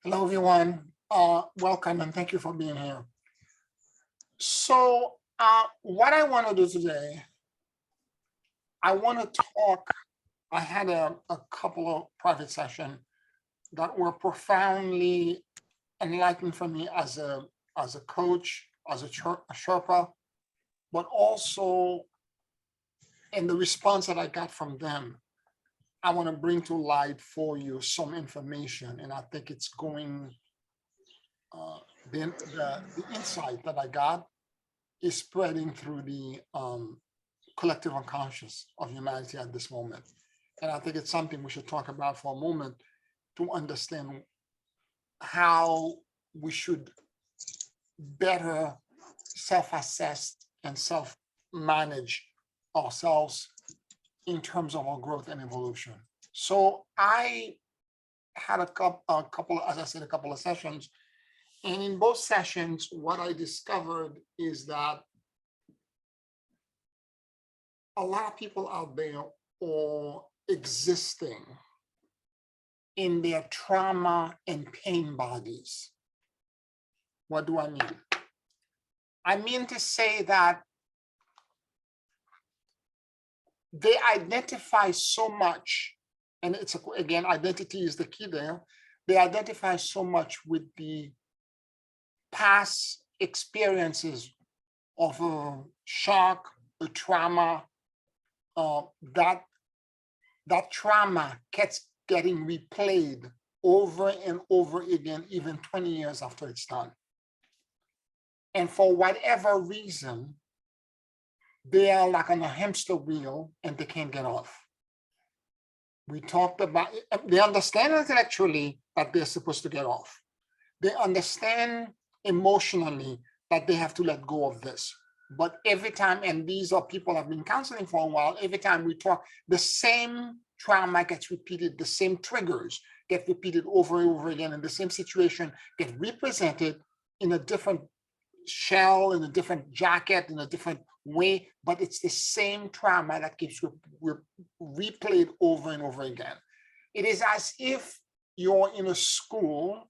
Hello, everyone. Welcome and thank you for being here. So, what I want to do today, I want to talk. I had a couple of private sessions that were profoundly enlightening for me as a coach, as a Sherpa, but also in the response that I got from them. I want to bring to light for you some information, and I think it's going. The insight that I got is spreading through the collective unconscious of humanity at this moment. And I think it's something we should talk about for a moment to understand how we should better self-assess and self-manage ourselves in terms of our growth and evolution. So I had a couple, as I said, a couple of sessions. And in both sessions, what I discovered is that a lot of people out there are existing in their trauma and pain bodies. What do I mean? I mean to say that they identify so much, and it's again, identity is the key there. They identify so much with the past experiences of a shock, a trauma, that trauma keeps getting replayed over and over again, even 20 years after it's done. And for whatever reason, they are like on a hamster wheel and they can't get off. We talked about it. They understand intellectually that they're supposed to get off. They understand emotionally that they have to let go of this. But every time, and these are people I've been counseling for a while, every time we talk, the same trauma gets repeated, the same triggers get repeated over and over again, and the same situation get represented in a different shell, in a different jacket, in a different way, but it's the same trauma that keeps replayed over and over again. It is as if you're in a school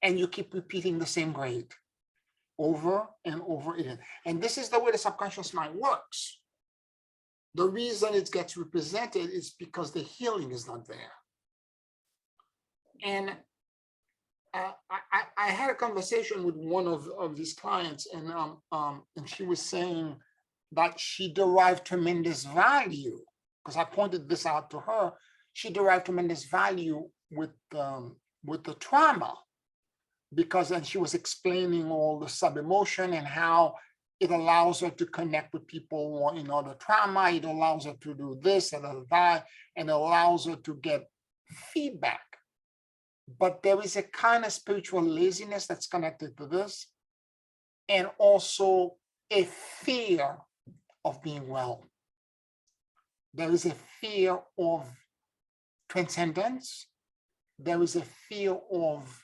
and you keep repeating the same grade over and over again. And this is the way the subconscious mind works. The reason it gets represented is because the healing is not there. And I had a conversation with one of these clients, and she was saying that she derived tremendous value, because I pointed this out to her. She derived tremendous value with the trauma, because then she was explaining all the sub-emotion and how it allows her to connect with people who are in other trauma. It allows her to do this and that, and it allows her to get feedback. But there is a kind of spiritual laziness that's connected to this, and also a fear of being well. There is a fear of transcendence. There is a fear of,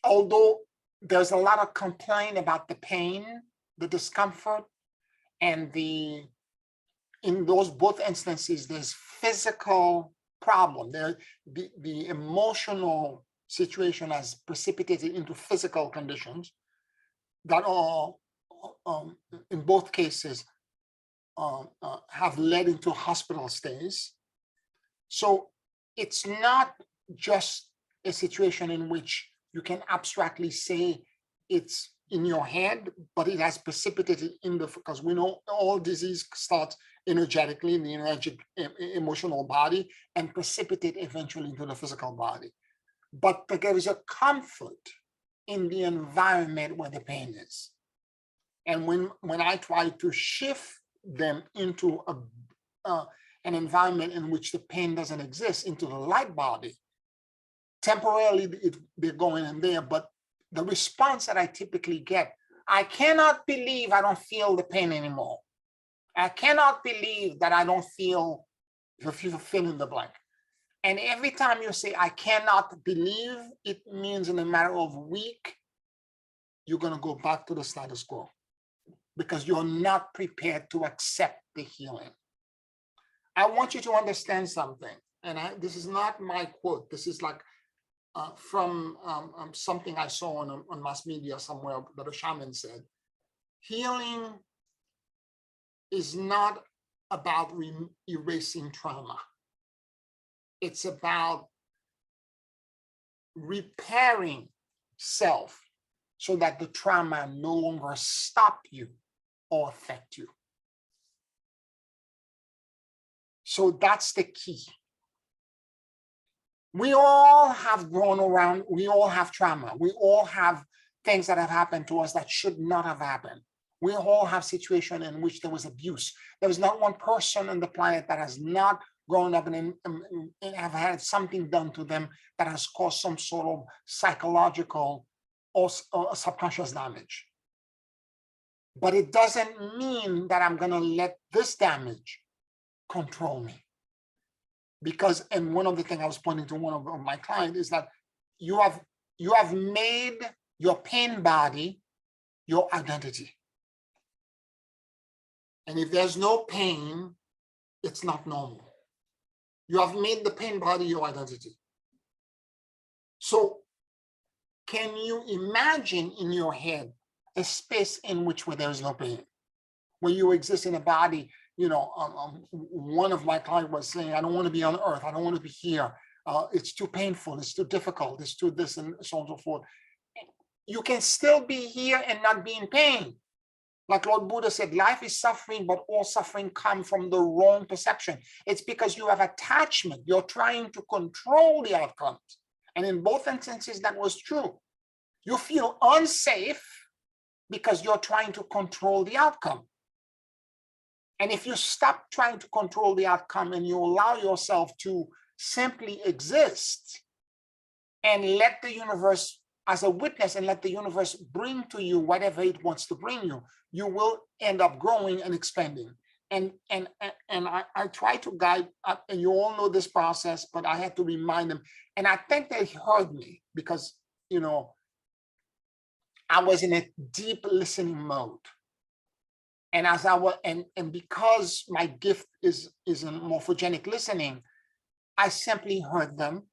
although there's a lot of complaint about the pain, the discomfort, and in those both instances, there's physical problem. The emotional situation has precipitated into physical conditions that are, in both cases, have led into hospital stays. So it's not just a situation in which you can abstractly say it's in your head, but it has precipitated because we know all disease starts energetically in the energetic emotional body and precipitate eventually into the physical body. But there is a comfort in the environment where the pain is. And when I try to shift them into an environment in which the pain doesn't exist, into the light body, temporarily they're going in there, but the response that I typically get, I cannot believe I don't feel the pain anymore. I cannot believe that I don't feel, if you fill in the blank. And every time you say, I cannot believe, it means in a matter of a week, you're going to go back to the status quo because you're not prepared to accept the healing. I want you to understand something. and this is not my quote, this is like from something I saw on mass media somewhere that a shaman said, healing is not about erasing trauma. It's about repairing self so that the trauma no longer stop you or affect you. So that's the key. We all have grown around, we all have trauma. We all have things that have happened to us that should not have happened. We all have situations in which there was abuse. There is not one person on the planet that has not grown up and have had something done to them that has caused some sort of psychological or subconscious damage. But it doesn't mean that I'm going to let this damage control me. Because, and one of the things I was pointing to one of my clients is that you have made your pain body your identity. And if there's no pain, it's not normal. You have made the pain body your identity. So can you imagine in your head a space in which where there is no pain, where you exist in a body? You know, one of my clients was saying, I don't want to be on earth. I don't want to be here. It's too painful. It's too difficult. It's too this and so on and so forth. You can still be here and not be in pain. Like Lord Buddha said, life is suffering, but all suffering comes from the wrong perception. It's because you have attachment. You're trying to control the outcomes. And in both instances, that was true. You feel unsafe because you're trying to control the outcome. And if you stop trying to control the outcome and you allow yourself to simply exist and let the universe as a witness and let the universe bring to you whatever it wants to bring you, you will end up growing and expanding. And I try to guide, and you all know this process, but I had to remind them. And I think they heard me because, you know, I was in a deep listening mode. And as I was, and because my gift is in morphogenic listening, I simply heard them.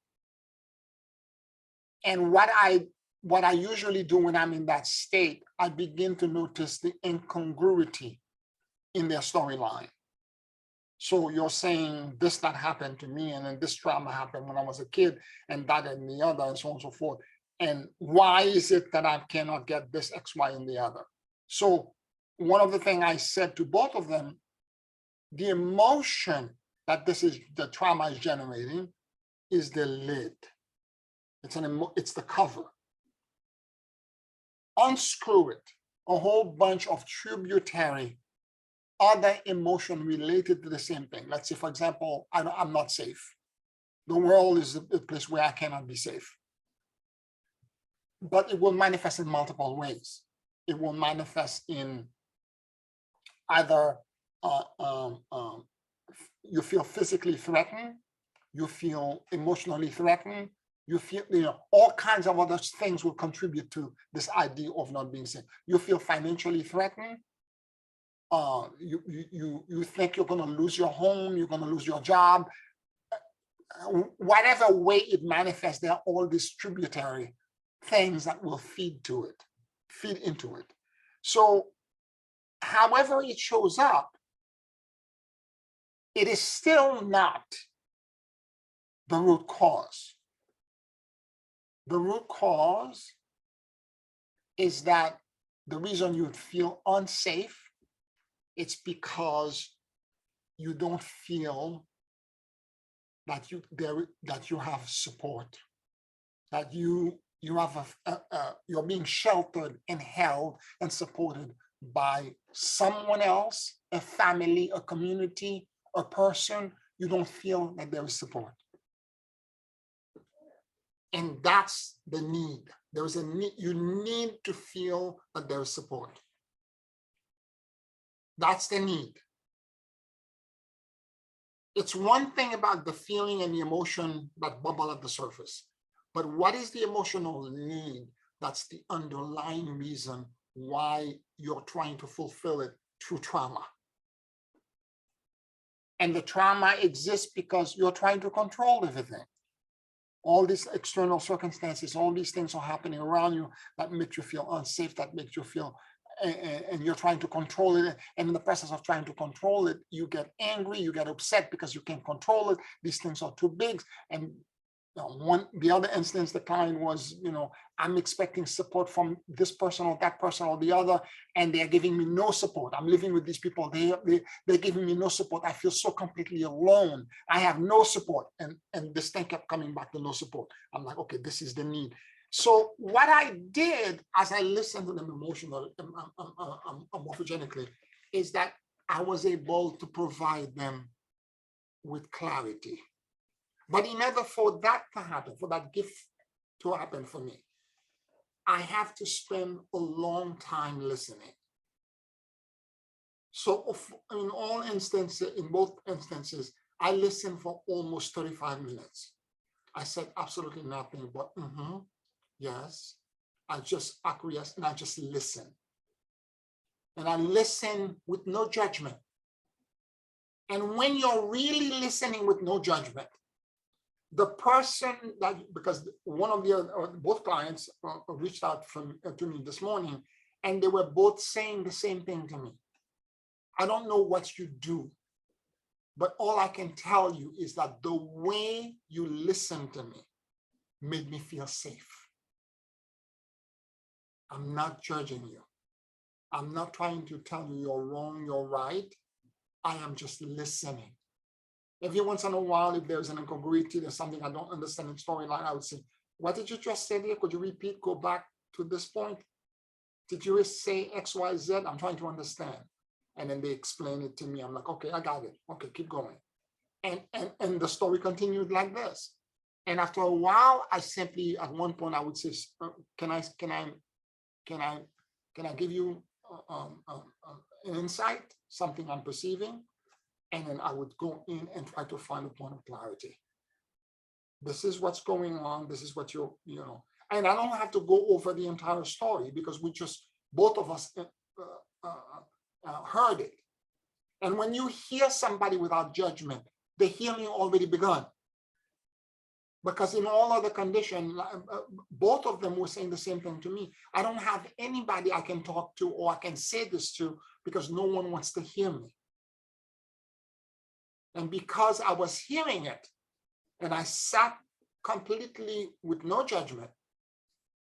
And what I usually do when I'm in that state, I begin to notice the incongruity in their storyline. So you're saying this that happened to me, and then this trauma happened when I was a kid, and that and the other, and so on and so forth. And why is it that I cannot get this X, Y, and the other? So one of the things I said to both of them, the emotion that the trauma is generating is the lid. It's the cover. Unscrew it. A whole bunch of tributary other emotion related to the same thing. Let's say, for example, I'm not safe. The world is a place where I cannot be safe. But it will manifest in multiple ways. It will manifest in either you feel physically threatened, you feel emotionally threatened, you feel, all kinds of other things will contribute to this idea of not being safe. You feel financially threatened. You think you're going to lose your home, you're going to lose your job. Whatever way it manifests, there are all these tributary things that will feed into it. So however it shows up, it is still not the root cause. The root cause is that the reason you feel unsafe, it's because you don't feel that you have support, that you have you're being sheltered and held and supported by someone else, a family, a community, a person. You don't feel that there is support. And that's the need. There is a need. You need to feel that there is support. That's the need. It's one thing about the feeling and the emotion that bubble at the surface, but what is the emotional need? That's the underlying reason why you're trying to fulfill it through trauma. And the trauma exists because you're trying to control everything. All these external circumstances, all these things are happening around you that make you feel unsafe, that makes you feel, and you're trying to control it. And in the process of trying to control it, you get angry, you get upset because you can't control it. These things are too big. And the other instance, the client was, I'm expecting support from this person or that person or the other, and they're giving me no support. I'm living with these people. They're giving me no support. I feel so completely alone. I have no support. And this thing kept coming back to no support. I'm like, okay, this is the need. So what I did as I listened to them emotionally, morphogenically, is that I was able to provide them with clarity. But in order for that to happen, for that gift to happen for me, I have to spend a long time listening. So in both instances, I listened for almost 35 minutes. I said absolutely nothing but, yes. I just acquiesced and I just listened. And I listen with no judgment. And when you're really listening with no judgment, the person because one of both clients reached out to me this morning, and they were both saying the same thing to me. I don't know what you do, but all I can tell you is that the way you listened to me made me feel safe. I'm not judging you. I'm not trying to tell you you're wrong, you're right. I am just listening. Every once in a while, if there's an incongruity, there's something I don't understand in storyline, I would say, what did you just say there? Could you repeat, go back to this point? Did you say X, Y, Z? I'm trying to understand. And then they explain it to me. I'm like, okay, I got it. Okay, keep going. And the story continued like this. And after a while, I simply, at one point, I would say, can I give you an insight, something I'm perceiving? And then I would go in and try to find a point of clarity. This is what's going on. This is what and I don't have to go over the entire story because both of us heard it. And when you hear somebody without judgment, the healing already begun. Because in all other conditions, both of them were saying the same thing to me. I don't have anybody I can talk to or I can say this to because no one wants to hear me. And because I was hearing it, and I sat completely with no judgment,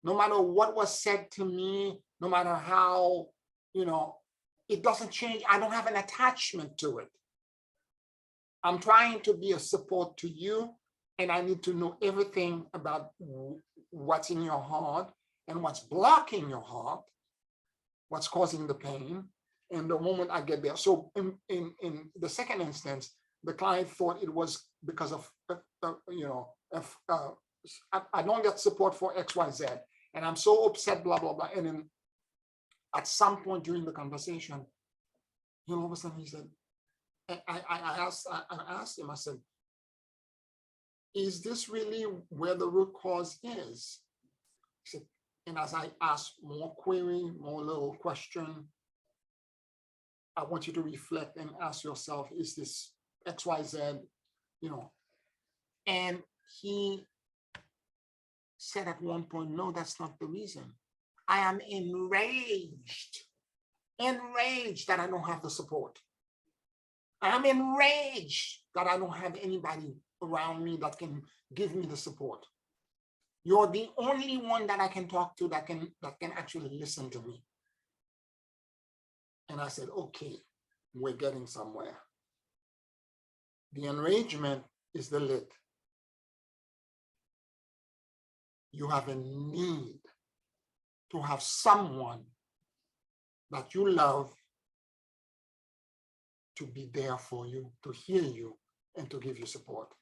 no matter what was said to me, no matter how, it doesn't change. I don't have an attachment to it. I'm trying to be a support to you, and I need to know everything about what's in your heart and what's blocking your heart, what's causing the pain. And the moment I get there, so in the second instance, the client thought it was because of, I don't get support for X, Y, Z, and I'm so upset, blah, blah, blah. And then at some point during the conversation, all of a sudden he said, I asked him, I said, is this really where the root cause is? He said, and as I asked more query, more little question, I want you to reflect and ask yourself, is this X, Y, Z, and he said at one point, no, that's not the reason. I am enraged that I don't have the support. I'm enraged that I don't have anybody around me that can give me the support. You're the only one that I can talk to that can actually listen to me. And I said, okay, we're getting somewhere. The enragement is the lid. You have a need to have someone that you love to be there for you, to hear you, and to give you support.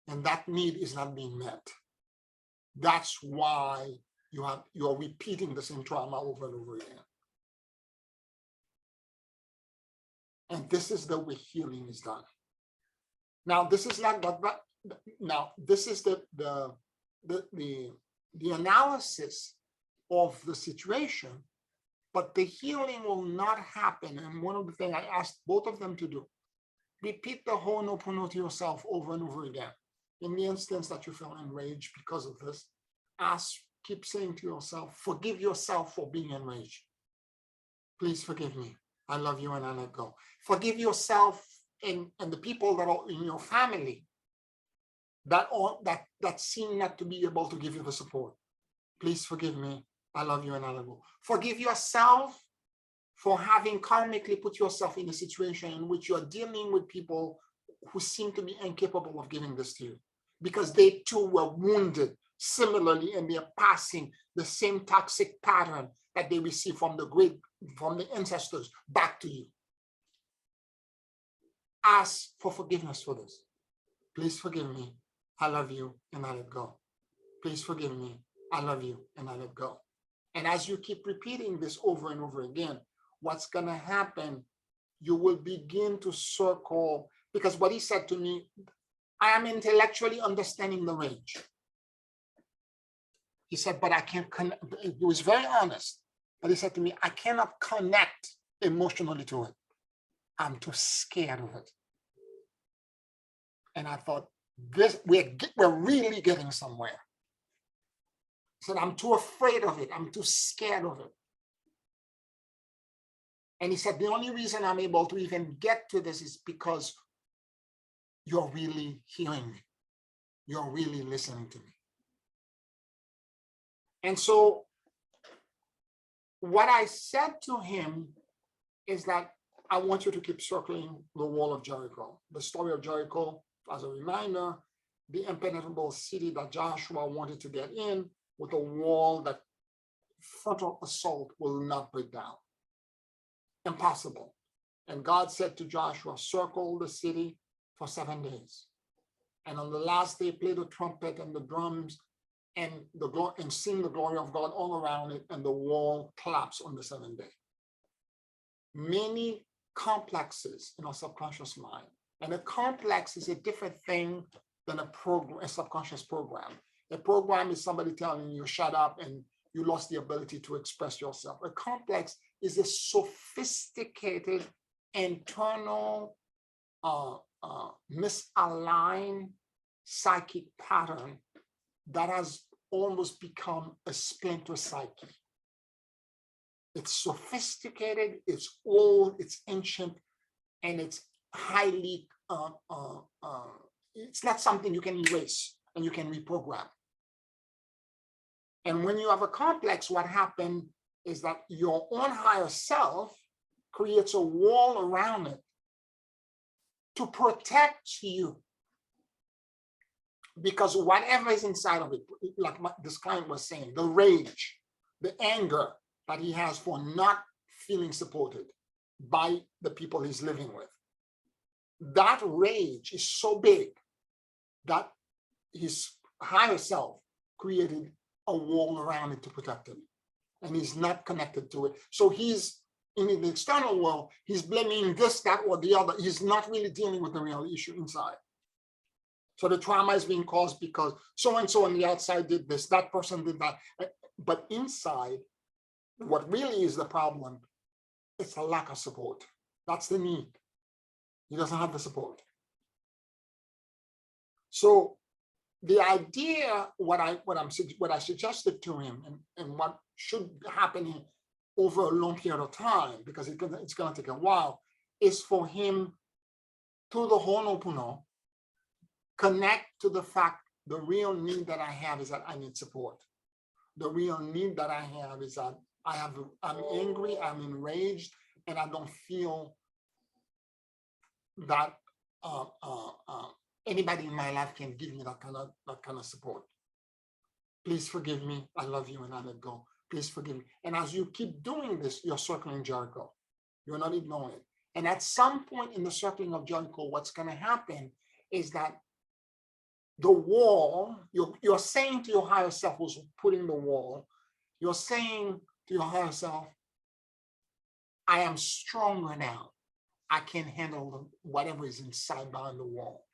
And that need is not being met. That's why you're repeating the same trauma over and over again. And this is the way healing is done. Now, this is not but now this is the analysis of the situation, but the healing will not happen. And one of the things I asked both of them to do Repeat the Ho'oponopono to yourself over and over again. In the instance that you feel enraged because of this, keep saying to yourself, forgive yourself for being enraged. Please forgive me. I love you and I let go. Forgive yourself and the people that are in your family that seem not to be able to give you the support. Please forgive me. I love you and I let go. Forgive yourself for having karmically put yourself in a situation in which you're dealing with people who seem to be incapable of giving this to you, because they too were wounded similarly and they're passing the same toxic pattern that they received from the ancestors back to you. Ask for forgiveness for this. Please forgive me. I love you and I let go. Please forgive me. I love you and I let go. And as you keep repeating this over and over again, what's going to happen, you will begin to circle, because what he said to me, I am intellectually understanding the rage. He said, but I can't connect. He was very honest, but he said to me, I cannot connect emotionally to it. I'm too scared of it. And I thought, we're really getting somewhere. He said, I'm too afraid of it. I'm too scared of it. And he said, the only reason I'm able to even get to this is because you're really hearing me. You're really listening to me. And so what I said to him is that I want you to keep circling the wall of Jericho. The story of Jericho, as a reminder, the impenetrable city that Joshua wanted to get in with a wall that frontal assault will not break down. Impossible. And God said to Joshua, circle the city for 7 days. And on the last day, play the trumpet and the drums and sing the glory of God all around it, and the wall collapsed on the 7th day. Many complexes in our subconscious mind. And a complex is a different thing than a subconscious program. A program is somebody telling you, shut up, and you lost the ability to express yourself. A complex is a sophisticated, internal, misaligned psychic pattern that has almost become a splinter psyche. It's sophisticated, it's old, it's ancient, and it's highly, it's not something you can erase and you can reprogram. And when you have a complex, what happens is that your own higher self creates a wall around it to protect you. Because whatever is inside of it, like this client was saying, the rage, the anger that he has for not feeling supported by the people he's living with, that rage is so big that his higher self created a wall around it to protect him. And he's not connected to it. So he's in the external world, he's blaming this, that, or the other. He's not really dealing with the real issue inside. So the trauma is being caused because so-and-so on the outside did this, that person did that. But inside, what really is the problem, it's a lack of support. That's the need. He doesn't have the support. So the idea, what I suggested to him, and what should happen over a long period of time, because it's going to take a while, is for him, through the Ho'oponopono, connect to the fact, the real need that I have is that I need support. The real need that I have is that I'm angry, I'm enraged, and I don't feel that anybody in my life can give me that kind of support. Please forgive me. I love you and I let go. Please forgive me. And as you keep doing this, you're circling Jericho. You're not ignoring it. And at some point in the circling of Jericho, what's going to happen is that the wall, you're saying to your higher self who's putting the wall, you're saying to your higher self, I am stronger now. I can handle whatever is inside behind the wall.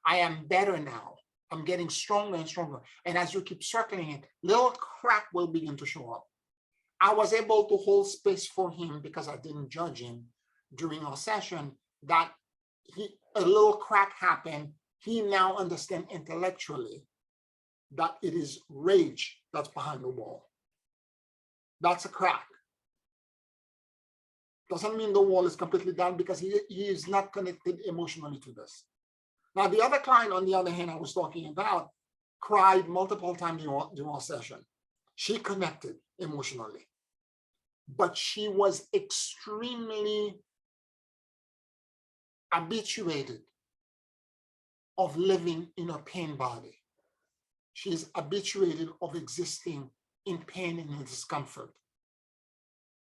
I am better now. I'm getting stronger and stronger. And as you keep circling it, little crack will begin to show up. I was able to hold space for him because I didn't judge him during our session, that a little crack happened. He now understands intellectually that it is rage that's behind the wall. That's a crack. Doesn't mean the wall is completely down, because he is not connected emotionally to this. Now, the other client, on the other hand, I was talking about, cried multiple times during our session. She connected emotionally, but she was extremely habituated of living in a pain body. She's habituated of existing in pain and in discomfort.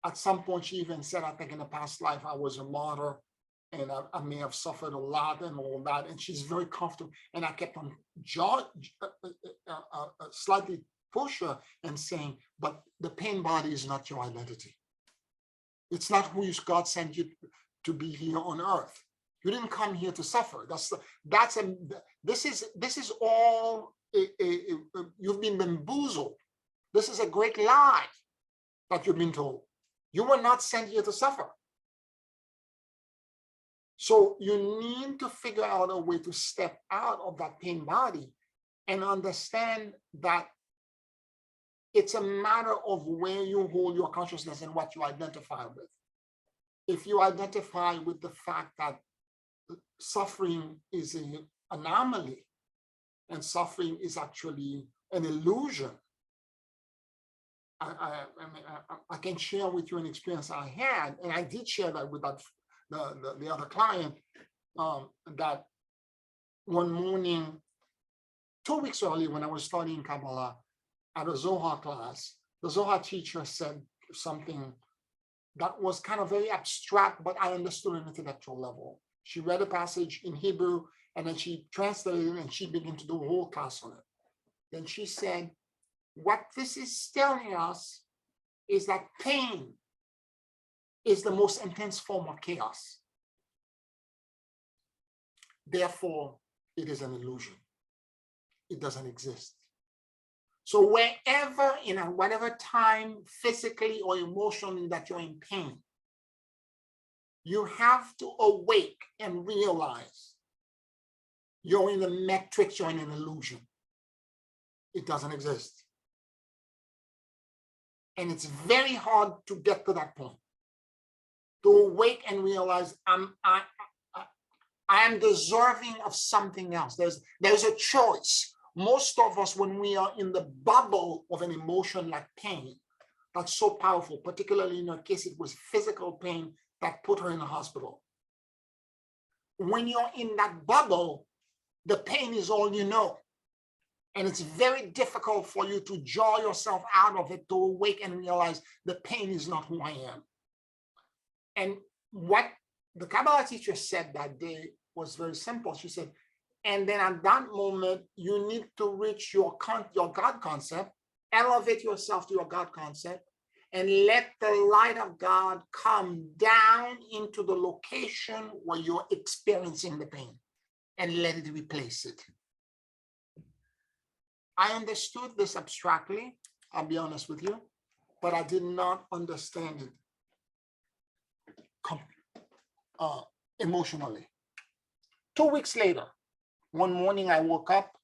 At some point, she even said, I think in a past life, I was a martyr and I may have suffered a lot and all that. And she's very comfortable. And I kept on slightly push her and saying, but the pain body is not your identity. It's not who God sent you to be here on earth. You didn't come here to suffer. This is all, you've been bamboozled. This is a great lie that you've been told. You were not sent here to suffer. So you need to figure out a way to step out of that pain body and understand that it's a matter of where you hold your consciousness and what you identify with. If you identify with the fact that suffering is an anomaly and suffering is actually an illusion, I can share with you an experience I had, and I did share that with the other client, that one morning, 2 weeks early, when I was studying Kabbalah at a Zohar class, the Zohar teacher said something that was kind of very abstract, but I understood on an intellectual level. She read a passage in Hebrew, and then she translated it, and she began to do a whole class on it. Then she said, what this is telling us is that pain is the most intense form of chaos. Therefore, it is an illusion. It doesn't exist. So wherever, in whatever time, physically or emotionally, that you're in pain, you have to awake and realize you're in a matrix, you're in an illusion. It doesn't exist. And it's very hard to get to that point, to awake and realize I am deserving of something else. There's a choice. Most of us, when we are in the bubble of an emotion like pain, that's so powerful, particularly in her case, it was physical pain that put her in the hospital. When you're in that bubble, the pain is all you know. And it's very difficult for you to draw yourself out of it, to awake and realize the pain is not who I am. And what the Kabbalah teacher said that day was very simple. She said, and then at that moment, you need to reach your God concept, elevate yourself to your God concept, and let the light of God come down into the location where you're experiencing the pain and let it replace it. I understood this abstractly, I'll be honest with you, but I did not understand it emotionally. 2 weeks later, one morning I woke up,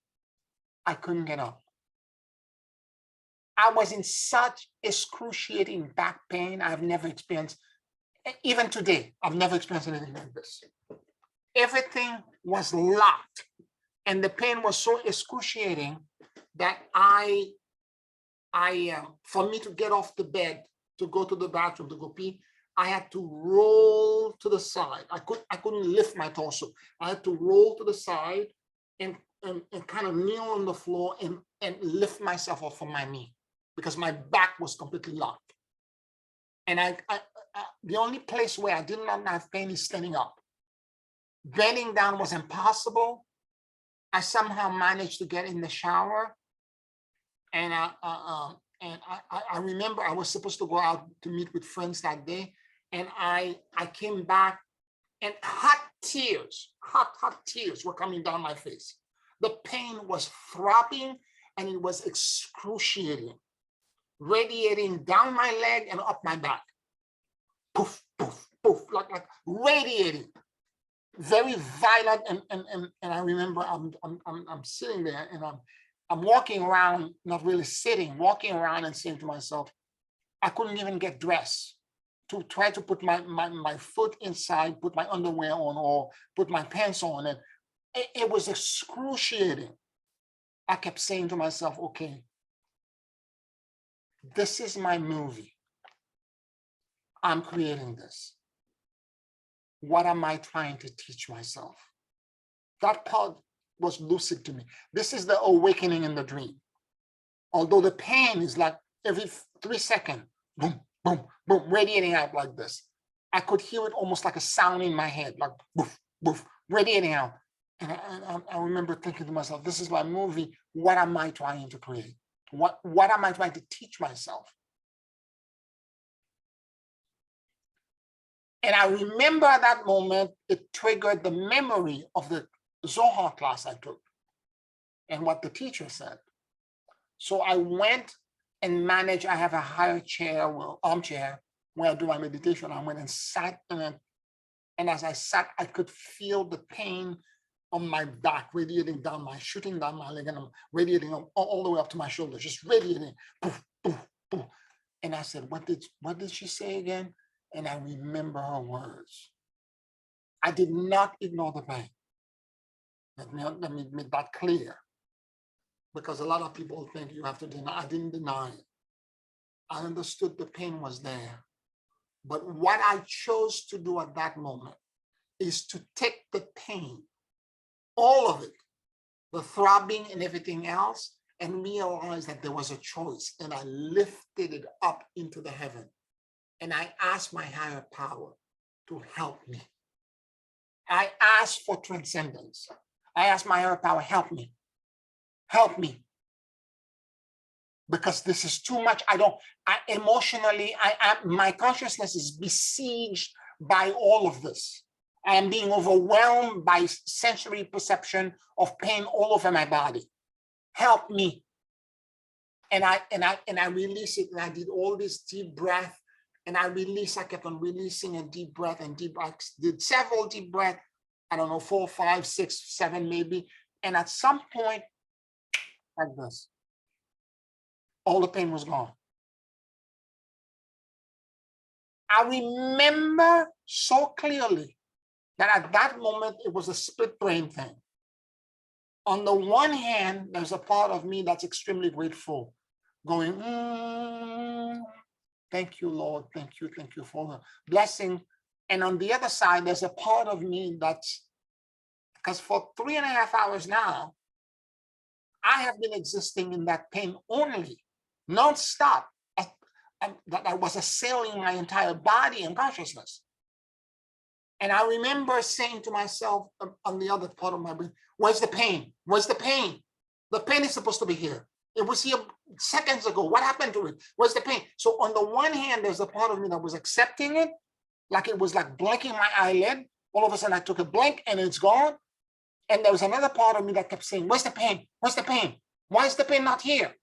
I couldn't get up. I was in such excruciating back pain I've never experienced. Even today, I've never experienced anything like this. Everything was locked, and the pain was so excruciating that for me to get off the bed, to go to the bathroom, to go pee, I had to roll to the side. I couldn't lift my torso. I had to roll to the side and kind of kneel on the floor and lift myself off from my knee because my back was completely locked. And the only place where I did not have pain is standing up. Bending down was impossible. I somehow managed to get in the shower. And I remember I was supposed to go out to meet with friends that day. And I came back and hot tears were coming down my face. The pain was throbbing and it was excruciating, radiating down my leg and up my back. Poof, poof, poof, like radiating. very violent. And I remember I'm sitting there and I'm walking around, not really sitting, walking around and saying to myself, I couldn't even get dressed to try to put my foot inside, put my underwear on, or put my pants on. And it was excruciating. I kept saying to myself, okay, this is my movie. I'm creating this. What am I trying to teach myself? That part was lucid to me. This is the awakening in the dream. Although the pain is like every 3 seconds, boom, boom, boom, radiating out like this. I could hear it almost like a sound in my head, like boof, boof, radiating out. And I remember thinking to myself, this is my movie. What am I trying to create? What am I trying to teach myself? And I remember at that moment, it triggered the memory of the Zohar class I took and what the teacher said. So I went and managed. I have a higher chair, armchair, where I do my meditation. I went and sat in it. And as I sat, I could feel the pain on my back, radiating down shooting down my leg, and I'm radiating all the way up to my shoulders, just radiating. Poof, poof, poof. And I said, what did she say again? And I remember her words. I did not ignore the pain. Let me make that clear. Because a lot of people think you have to deny. I didn't deny it. I understood the pain was there. But what I chose to do at that moment is to take the pain, all of it, the throbbing and everything else, and realize that there was a choice. And I lifted it up into the heaven. And I asked my higher power to help me. I asked for transcendence. I asked my higher power, help me. Help me. Because this is too much. Emotionally, my consciousness is besieged by all of this. I am being overwhelmed by sensory perception of pain all over my body. Help me. And I release it. And I did all this deep breath. And I kept on releasing a deep breath and deep breaths. Did several deep breaths. I don't know, 4, 5, 6, 7, maybe. And at some point, like this, all the pain was gone. I remember so clearly that at that moment, it was a split brain thing. On the one hand, there's a part of me that's extremely grateful, going, thank you, Lord. Thank you for the blessing. And on the other side, there's a part of me that's, because for 3.5 hours now, I have been existing in that pain only, nonstop. That I was assailing my entire body and consciousness. And I remember saying to myself on the other part of my brain, where's the pain? Where's the pain? The pain is supposed to be here. It was here seconds ago. What happened to it? Where's the pain? So on the one hand, there's a part of me that was accepting it, like it was like blinking my eyelid. All of a sudden I took a blink and it's gone. And there was another part of me that kept saying, where's the pain? Where's the pain? Why is the pain not here?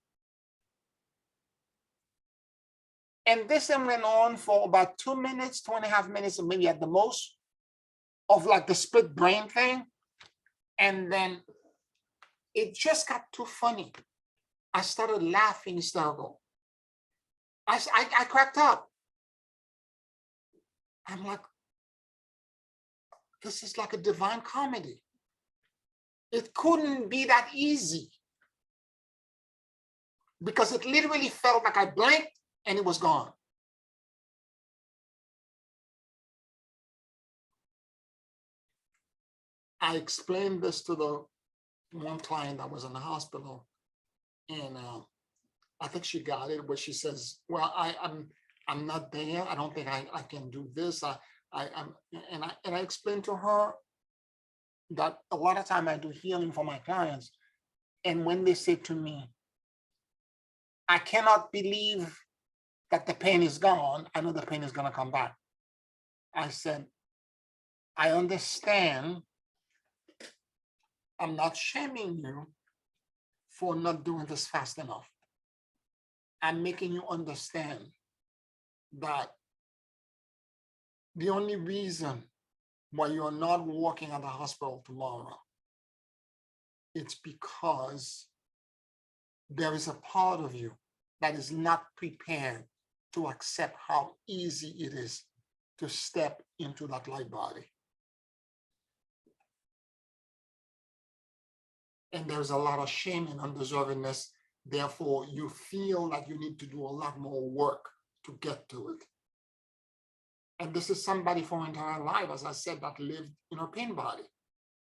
And this went on for about 2 minutes, 2.5 minutes, maybe at the most, of like the split brain thing. And then it just got too funny. I started laughing hysterical. I cracked up. I'm like, this is like a divine comedy. It couldn't be that easy. Because it literally felt like I blinked and it was gone. I explained this to the one client that was in the hospital, and I think she got it, but she says, well, I'm not there. I don't think I can do this. And I explained to her that a lot of time I do healing for my clients. And when they say to me, I cannot believe that the pain is gone, I know the pain is gonna come back. I said, I understand. I'm not shaming you for not doing this fast enough. I'm making you understand that the only reason why you're not working at the hospital tomorrow, it's because there is a part of you that is not prepared to accept how easy it is to step into that light body. And there's a lot of shame and undeservingness. Therefore, you feel that you need to do a lot more work to get to it. And this is somebody for her entire life, as I said, that lived in her pain body.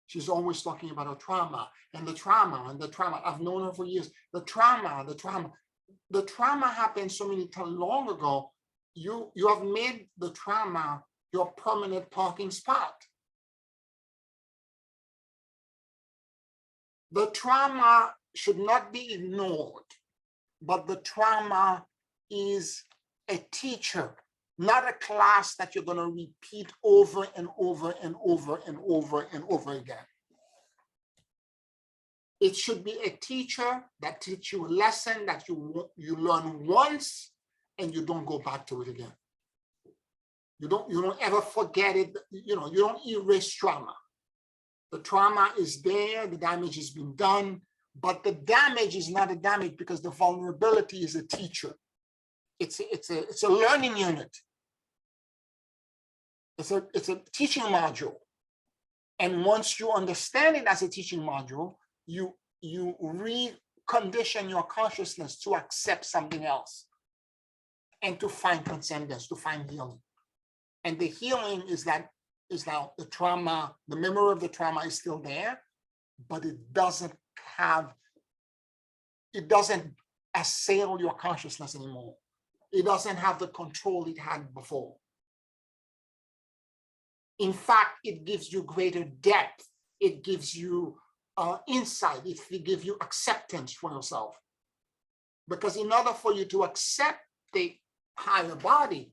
She's always talking about her trauma and the trauma and the trauma. I've known her for years. The trauma. The trauma happened so many times long ago. You have made the trauma your permanent parking spot. The trauma should not be ignored, but the trauma is a teacher, not a class that you're going to repeat over and over and over and over and over again. It should be a teacher that teaches you a lesson that you learn once and you don't go back to it again. You don't ever forget it. You don't erase trauma. The trauma is there, the damage has been done, but the damage is not a damage because the vulnerability is a teacher. It's a learning unit. It's a teaching module. And once you understand it as a teaching module, you recondition your consciousness to accept something else and to find transcendence, to find healing. And the healing is now the trauma, the memory of the trauma is still there, but it doesn't assail your consciousness anymore. It doesn't have the control it had before. In fact, it gives you greater depth. It gives you insight. It gives you acceptance for yourself. Because in order for you to accept the higher body,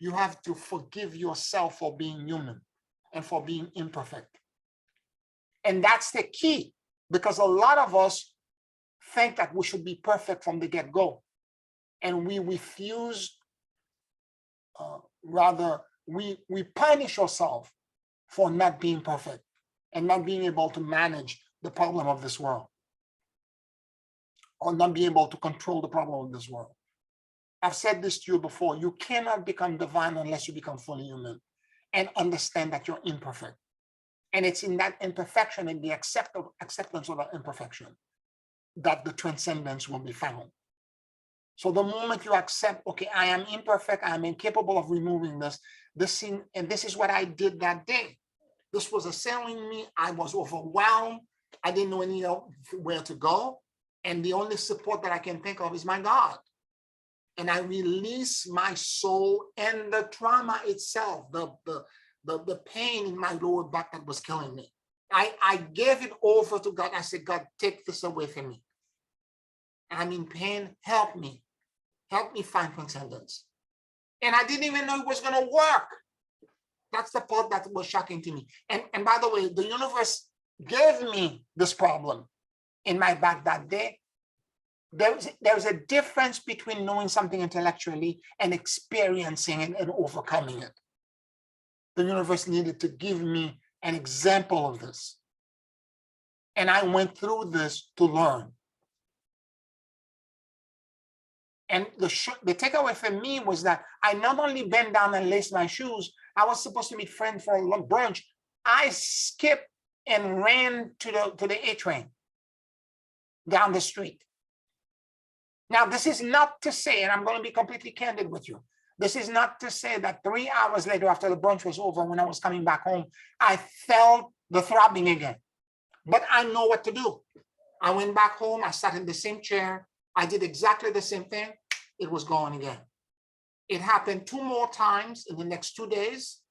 you have to forgive yourself for being human and for being imperfect. And that's the key, because a lot of us think that we should be perfect from the get-go. And we refuse, we punish ourselves for not being perfect and not being able to manage the problem of this world, or not being able to control the problem of this world. I've said this to you before, you cannot become divine unless you become fully human and understand that you're imperfect. And it's in that imperfection and the acceptance of that imperfection that the transcendence will be found. So the moment you accept, okay, I am imperfect, I am incapable of removing this thing, and this is what I did that day. This was assailing me, I was overwhelmed, I didn't know anywhere to go, and the only support that I can think of is my God. And I release my soul and the trauma itself, the pain in my lower back that was killing me. I gave it over to God. I said, God, take this away from me. I'm in pain, help me. Help me find transcendence. And I didn't even know it was going to work. That's the part that was shocking to me. And by the way, the universe gave me this problem in my back that day. There's a difference between knowing something intellectually and experiencing it and overcoming it. The universe needed to give me an example of this. And I went through this to learn. And the takeaway for me was that I not only bent down and laced my shoes, I was supposed to meet friends for a brunch. I skipped and ran to the A train down the street. Now, this is not to say, and I'm going to be completely candid with you, this is not to say that 3 hours later after the brunch was over, when I was coming back home, I felt the throbbing again. But I know what to do. I went back home, I sat in the same chair, I did exactly the same thing, it was gone again. It happened 2 more times in the next 2 days.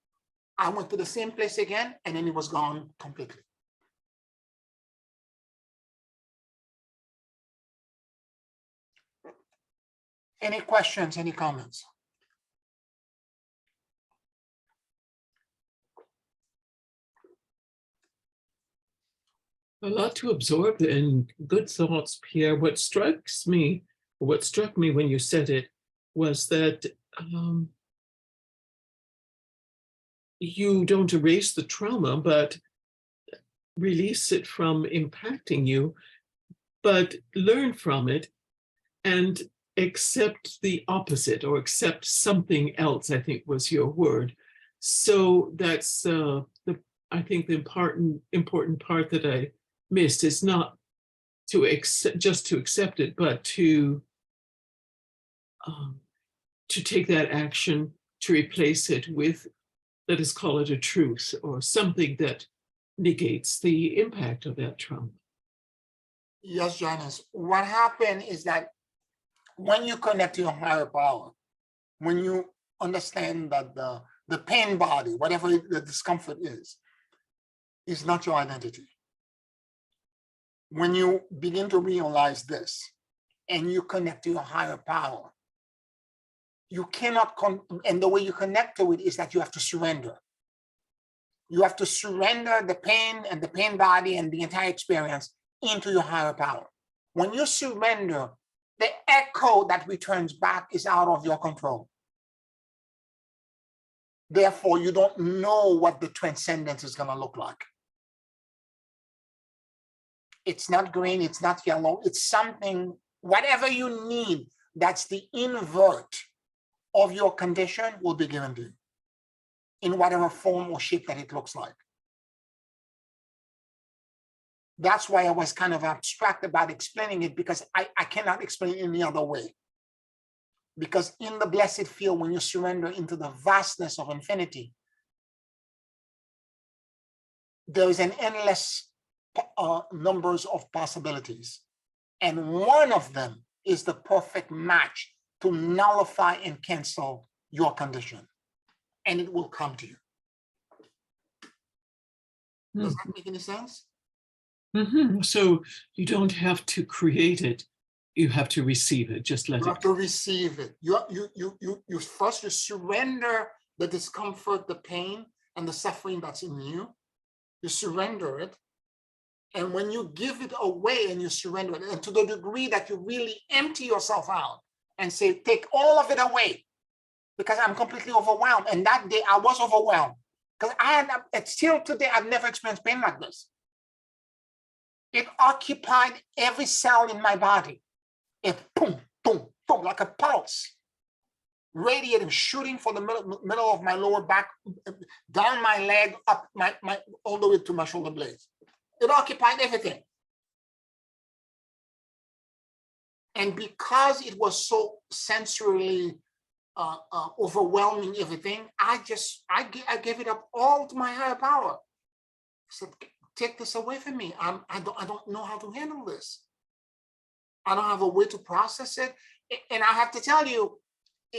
I went to the same place again, and then it was gone completely. Any questions, any comments? A lot to absorb and good thoughts, Pierre. What struck me when you said it was that you don't erase the trauma, but release it from impacting you, but learn from it and accept the opposite, or accept something else, I think was your word. So that's I think the important part that I missed is not to accept, just to accept it, but to take that action to replace it with, let us call it a truth, or something that negates the impact of that trauma. Yes, Janice. What happened is that when you connect to your higher power, when you understand that the pain body, whatever the discomfort is not your identity. When you begin to realize this and you connect to your higher power, you cannot, and the way you connect to it is that you have to surrender. You have to surrender the pain and the pain body and the entire experience into your higher power. When you surrender, the echo that returns back is out of your control. Therefore, you don't know what the transcendence is going to look like. It's not green, it's not yellow, it's something, whatever you need, that's the invert of your condition will be given to you in whatever form or shape that it looks like. That's why I was kind of abstract about explaining it, because I cannot explain it any other way. Because in the blessed field, when you surrender into the vastness of infinity, there is an endless numbers of possibilities. And one of them is the perfect match to nullify and cancel your condition. And it will come to you. Does that make any sense? Mm-hmm. So you don't have to create it. You have to receive it. Just let it. You have to receive it. You first you surrender the discomfort, the pain, and the suffering that's in you. You surrender it. And when you give it away and you surrender it, and to the degree that you really empty yourself out and say, take all of it away, because I'm completely overwhelmed. And that day I was overwhelmed, because still today, I've never experienced pain like this. It occupied every cell in my body. It boom, boom, boom, like a pulse, radiating, shooting from the middle of my lower back, down my leg, up my all the way to my shoulder blades. It occupied everything. And because it was so sensorily overwhelming everything, I gave it up all to my higher power. I said, take this away from me. I don't know how to handle this. I don't have a way to process it. And I have to tell you,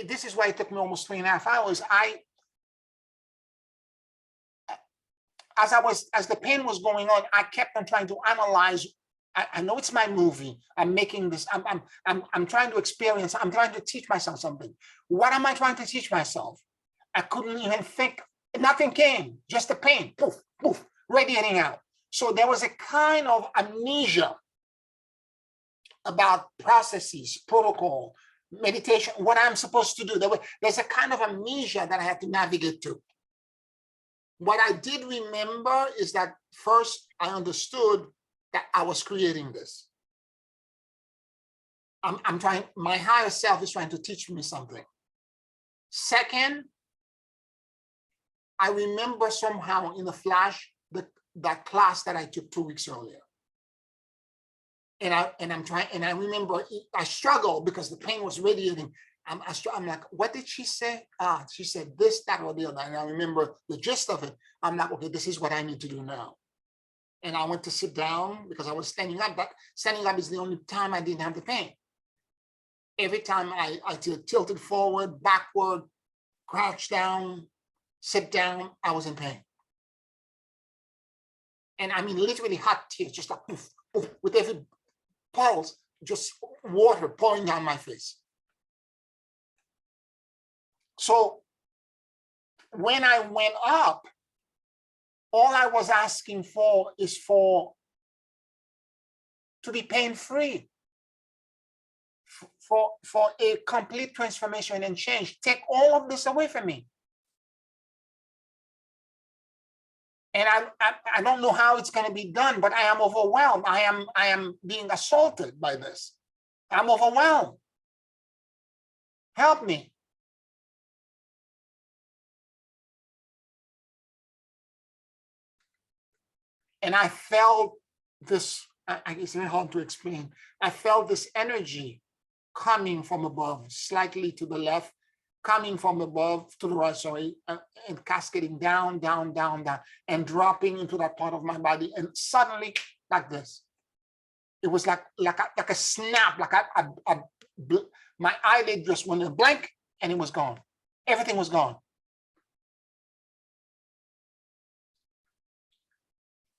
this is why it took me almost 3.5 hours. As the pain was going on, I kept on trying to analyze. I know it's my movie. I'm making this. I'm trying to experience. I'm trying to teach myself something. What am I trying to teach myself? I couldn't even think. Nothing came. Just the pain. Poof, poof, radiating out. So there was a kind of amnesia about processes, protocol, meditation, what I'm supposed to do. There's a kind of amnesia that I had to navigate through. What I did remember is that first I understood that I was creating this. I'm trying, my higher self is trying to teach me something. Second, I remember somehow in a flash that class that I took 2 weeks earlier. And I remember I struggled because the pain was radiating. I'm like, what did she say? She said this, that, or the other. And I remember the gist of it. I'm like, okay, this is what I need to do now. And I went to sit down because I was standing up. But standing up is the only time I didn't have the pain. Every time I tilted forward, backward, crouch down, sit down, I was in pain. And I mean, literally hot tears, just like poof, poof, with every pulse, just water pouring down my face. So when I went up, all I was asking for is to be pain-free, for a complete transformation and change. Take all of this away from me. And I don't know how it's going to be done, but I am overwhelmed. I am being assaulted by this. I'm overwhelmed. Help me. And I felt this, it's very hard to explain. I felt this energy coming from above, slightly to the left, coming from above to the right, sorry, and cascading down, down, down, down, and dropping into that part of my body. And suddenly, like this, it was like a snap, like my eyelid just went a blank, and it was gone. Everything was gone.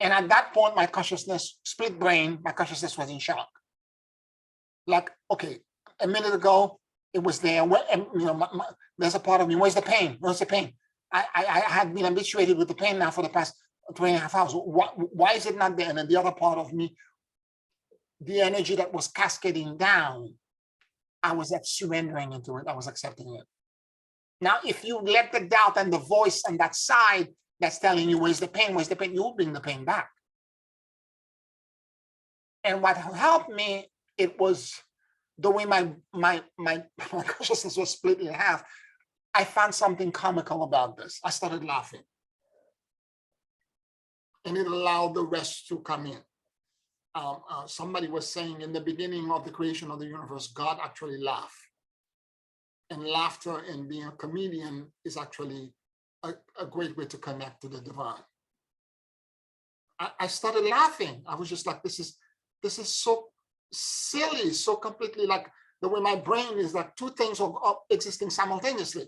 And at that point, my consciousness, split brain, my consciousness was in shock. Like, okay, a minute ago, it was there. And, you know, there's a part of me. Where's the pain? Where's the pain? I had been habituated with the pain now for the past 2.5 hours. Why is it not there? And then the other part of me, the energy that was cascading down, I was surrendering into it. I was accepting it. Now, if you let the doubt and the voice on that side that's telling you where's the pain, you'll bring the pain back. And what helped me, it was the way my consciousness was split in half. I found something comical about this. I started laughing. And it allowed the rest to come in. Somebody was saying in the beginning of the creation of the universe, God actually laughed. And laughter and being a comedian is actually a great way to connect to the divine. I started laughing. I was just like, this is so silly, so completely like the way my brain is, like two things are existing simultaneously.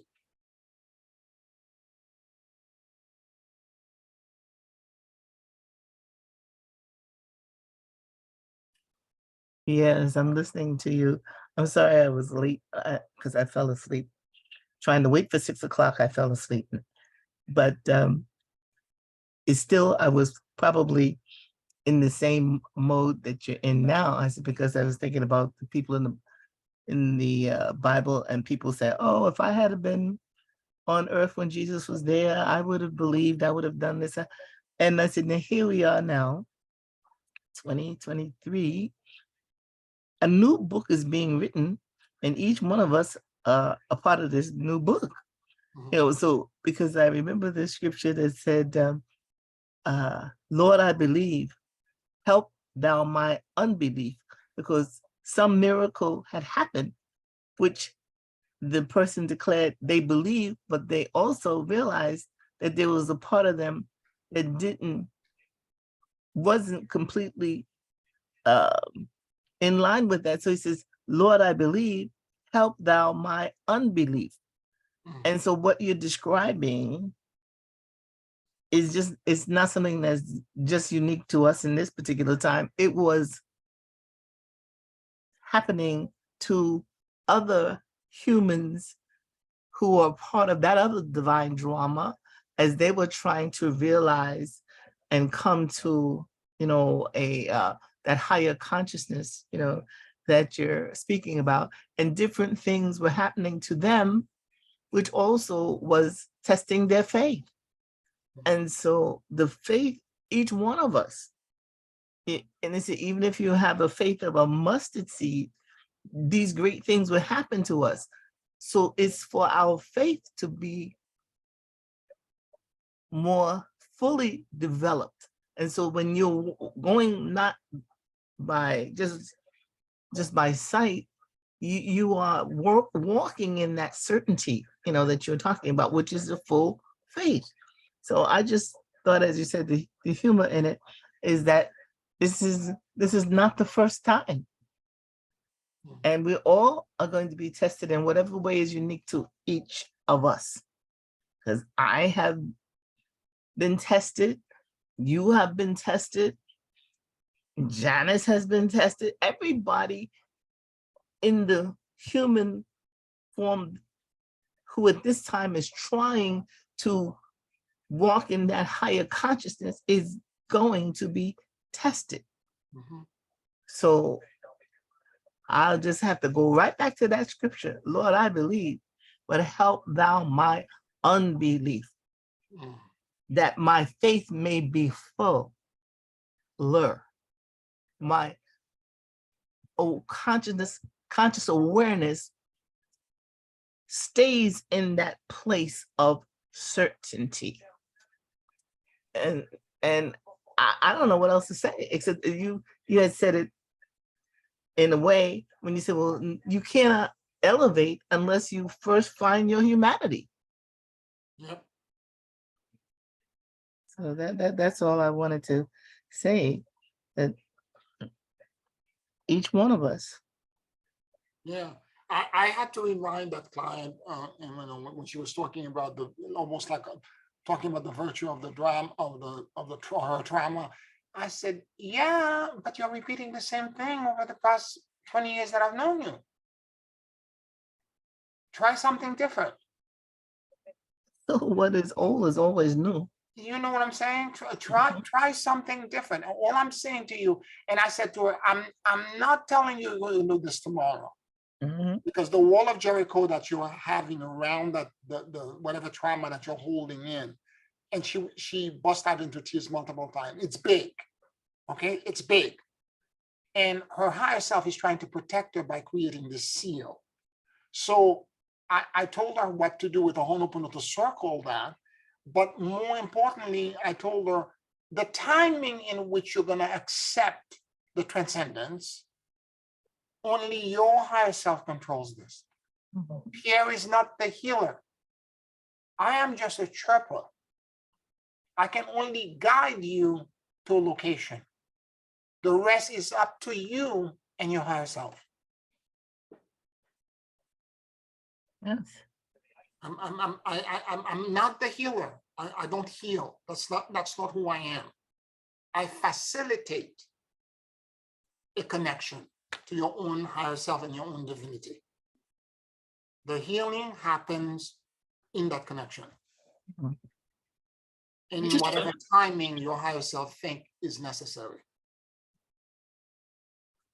Yes, I'm listening to you. I'm sorry I was late because I fell asleep. Trying to wait for 6 o'clock, I fell asleep. But it's still, I was probably in the same mode that you're in now. I said, because I was thinking about the people in the Bible, and people say, oh, if I had been on earth when Jesus was there, I would have believed, I would have done this. And I said, now here we are now, 2023. A new book is being written, and each one of us are a part of this new book. You know, so because I remember the scripture that said, Lord, I believe, help thou my unbelief, because some miracle had happened, which the person declared they believed, but they also realized that there was a part of them that wasn't completely in line with that. So he says, Lord, I believe, help thou my unbelief. And so what you're describing is just, it's not something that's just unique to us in this particular time. It was happening to other humans who are part of that other divine drama as they were trying to realize and come to, you know, that higher consciousness, you know, that you're speaking about. And different things were happening to them, which also was testing their faith. And so the faith, each one of us, and it's even if you have a faith of a mustard seed, these great things will happen to us. So it's for our faith to be more fully developed. And so when you're going not by just by sight, you are walking in that certainty, you know, that you're talking about, which is the full faith. So I just thought, as you said, the humor in it is that this is not the first time. And we all are going to be tested in whatever way is unique to each of us. Because I have been tested, you have been tested, Janice has been tested, everybody in the human form who at this time is trying to walk in that higher consciousness is going to be tested. So I'll just have to go right back to that scripture. Lord, I believe, but help thou my unbelief. that my faith may be fuller. My conscious awareness stays in that place of certainty. And I don't know what else to say, except you had said it in a way when you said, well, you cannot elevate unless you first find your humanity. Yep. So that's all I wanted to say, that each one of us. Yeah, I had to remind that client, and when she was talking about almost like talking about the virtue of the drama her trauma. I said, yeah, but you're repeating the same thing over the past 20 years that I've known you. Try something different. So what is old is always new. You know what I'm saying? Try something different. All I'm saying to you, and I said to her, I'm not telling you you're going to do this tomorrow. Mm-hmm. Because the wall of Jericho that you are having around that the whatever trauma that you're holding in, and she bust out into tears multiple times. It's big, okay? It's big, and her higher self is trying to protect her by creating this seal. So I told her what to do with the Ho'oponopono to circle that, but more importantly, I told her the timing in which you're going to accept the transcendence. Only your higher self controls this. Mm-hmm. Pierre is not the healer. I am just a chirper. I can only guide you to a location. The rest is up to you and your higher self. Yes. I'm not the healer. I don't heal. That's not who I am. I facilitate a connection to your own higher self and your own divinity. The healing happens in that connection. Mhm. And in whatever timing your higher self think is necessary.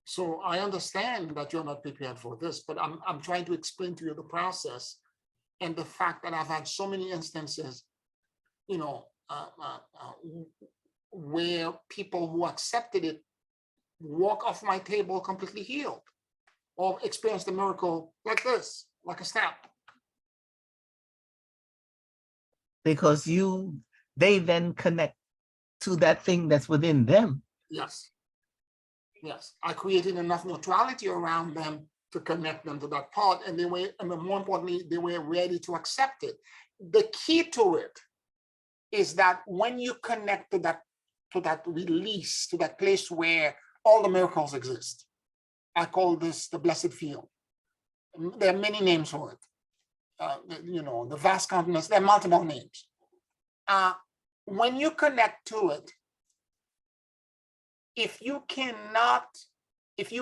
So I understand that you're not prepared for this, but I'm trying to explain to you the process and the fact that I've had so many instances, where people who accepted it walk off my table completely healed, or experience the miracle like this, like a snap. Because they then connect to that thing that's within them. Yes. Yes. I created enough neutrality around them to connect them to that part. And more importantly, they were ready to accept it. The key to it is that when you connect to that release, to that place where all the miracles exist, I call this the blessed field. There are many names for it. The vast continents, there are multiple names. When you connect to it, if you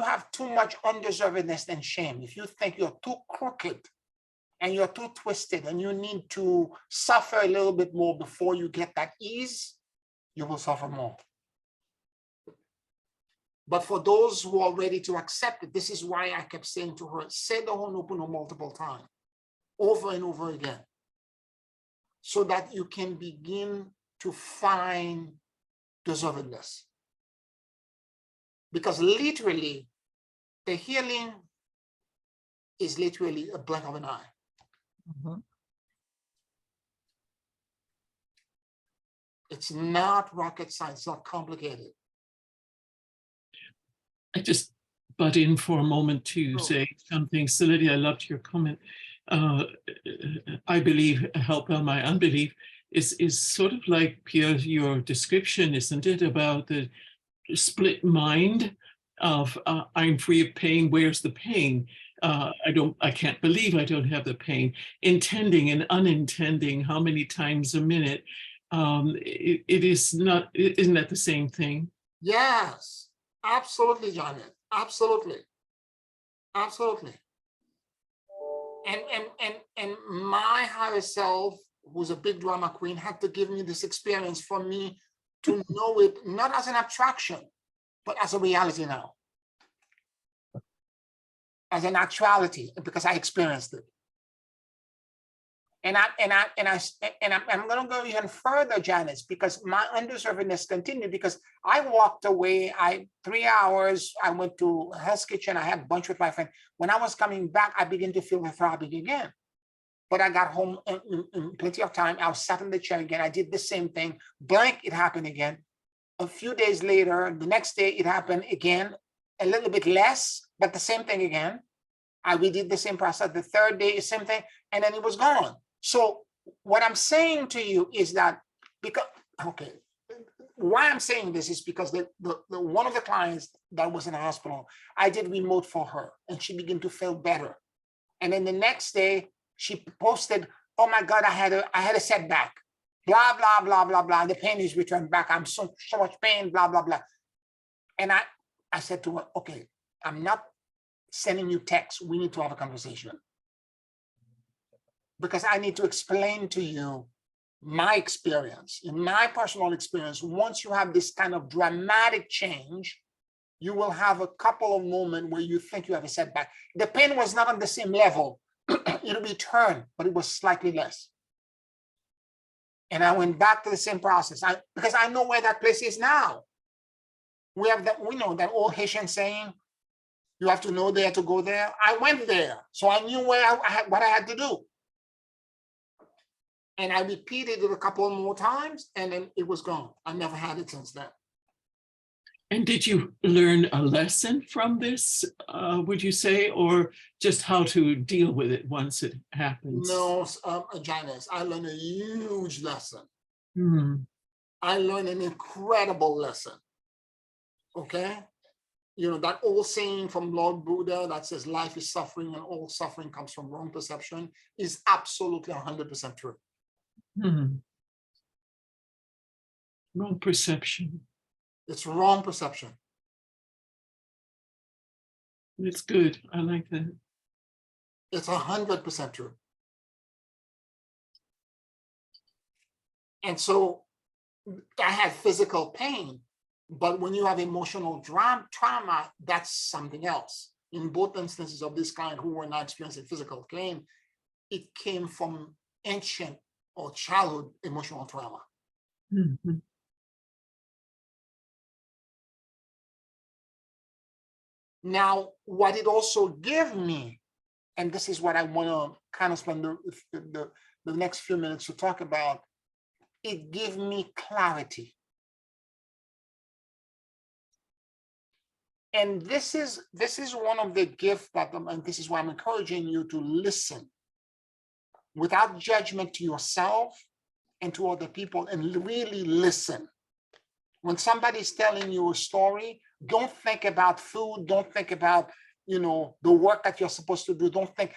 have too much undeservedness and shame, if you think you're too crooked and you're too twisted and you need to suffer a little bit more before you get that ease, you will suffer more. But for those who are ready to accept it, this is why I kept saying to her, say the Ho'oponopono multiple times, over and over again, so that you can begin to find deservedness. Because literally, the healing is literally a blink of an eye. Mm-hmm. It's not rocket science, it's not complicated. I just butt in for a moment to say something. Celia, I loved your comment. I believe help on my unbelief is sort of like, Pierre, your description, isn't it, about the split mind of I'm free of pain, where's the pain? I can't believe I don't have the pain. Intending and unintending, how many times a minute? It is not, isn't that the same thing? Yes, absolutely, Janet. Absolutely. Absolutely. And my higher self, who's a big drama queen, had to give me this experience for me to know it not as an abstraction, but as a reality now. As an actuality, because I experienced it. I'm going to go even further, Janice, because my undeservedness continued, because I walked away. 3 hours. I went to Hell's Kitchen. I had lunch with my friend. When I was coming back, I began to feel the throbbing again. But I got home in plenty of time. I was sat in the chair again. I did the same thing. Blank, it happened again. A few days later, the next day, it happened again, a little bit less, but the same thing again. We did the same process. The third day, same thing, and then it was gone. So what I'm saying to you is that, because, okay, why I'm saying this is because the one of the clients that was in the hospital, I did remote for her, and she began to feel better. And then the next day, she posted, "Oh my God, I had a setback. Blah blah blah blah blah. The pain is returned back. I'm so much pain. Blah blah blah." And I said to her, "Okay, I'm not sending you texts. We need to have a conversation, because I need to explain to you my experience. In my personal experience, once you have this kind of dramatic change, you will have a couple of moments where you think you have a setback. The pain was not on the same level. It'll return, but it was slightly less." And I went back to the same process, because I know where that place is now. We know that old Haitian saying, you have to know there to go there. I went there, so I knew what I had to do. And I repeated it a couple more times, and then it was gone. I never had it since then. And did you learn a lesson from this, would you say, or just how to deal with it once it happens? No, Janice, I learned a huge lesson. Hmm. I learned an incredible lesson. Okay? You know, that old saying from Lord Buddha that says life is suffering and all suffering comes from wrong perception is absolutely 100% true. Hmm. Wrong perception. It's wrong perception. It's good. I like that. It's 100% true. And so I had physical pain, but when you have emotional trauma, that's something else. In both instances of this client who were not experiencing physical pain, it came from ancient or childhood emotional trauma. Mm-hmm. Now, what it also gave me, and this is what I want to kind of spend the next few minutes to talk about, it gave me clarity. And this is one of the gifts that, and this is why I'm encouraging you to listen without judgment to yourself and to other people, and really listen. When somebody's telling you a story, don't think about food, don't think about, you know, the work that you're supposed to do. Don't think.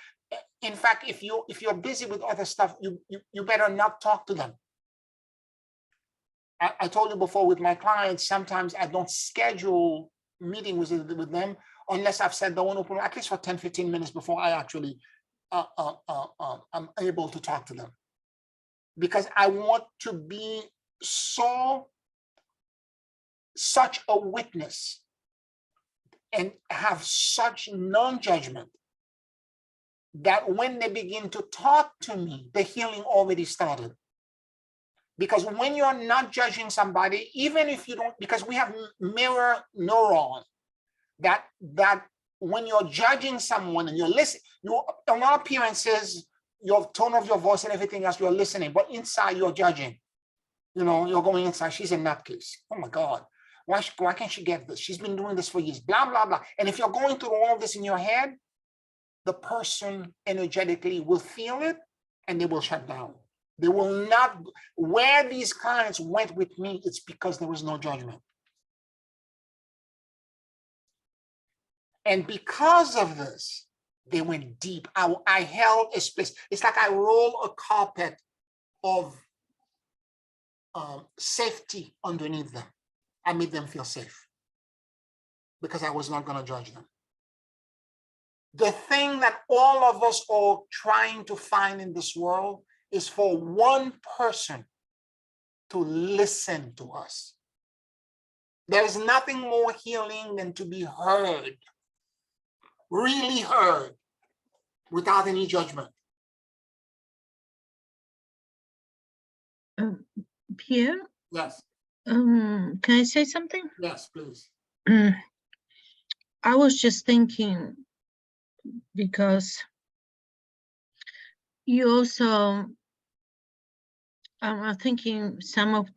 In fact, if you're busy with other stuff, you better not talk to them. I told you before, with my clients, sometimes I don't schedule meetings with them unless I've said the one open at least for 10-15 minutes before I actually I'm able to talk to them, because I want to be such a witness and have such non-judgment that when they begin to talk to me, the healing already started. Because when you're not judging somebody, even if you don't, because we have mirror neuron, that when you're judging someone and you're listening, on all appearances, your tone of your voice and everything else, you're listening, but inside you're judging. You know, you're going inside, she's a nutcase. Oh my God, why can't she get this? She's been doing this for years, blah, blah, blah. And if you're going through all of this in your head, the person energetically will feel it and they will shut down. They will not, where these clients went with me, it's because there was no judgment. And because of this, they went deep. I held a space. It's like I roll a carpet of safety underneath them. I made them feel safe because I was not going to judge them. The thing that all of us are trying to find in this world is for one person to listen to us. There is nothing more healing than to be heard, really heard, without any judgment. Pierre, Yes, can I say something? yes, please. I was just thinking, because you also, I'm thinking some of,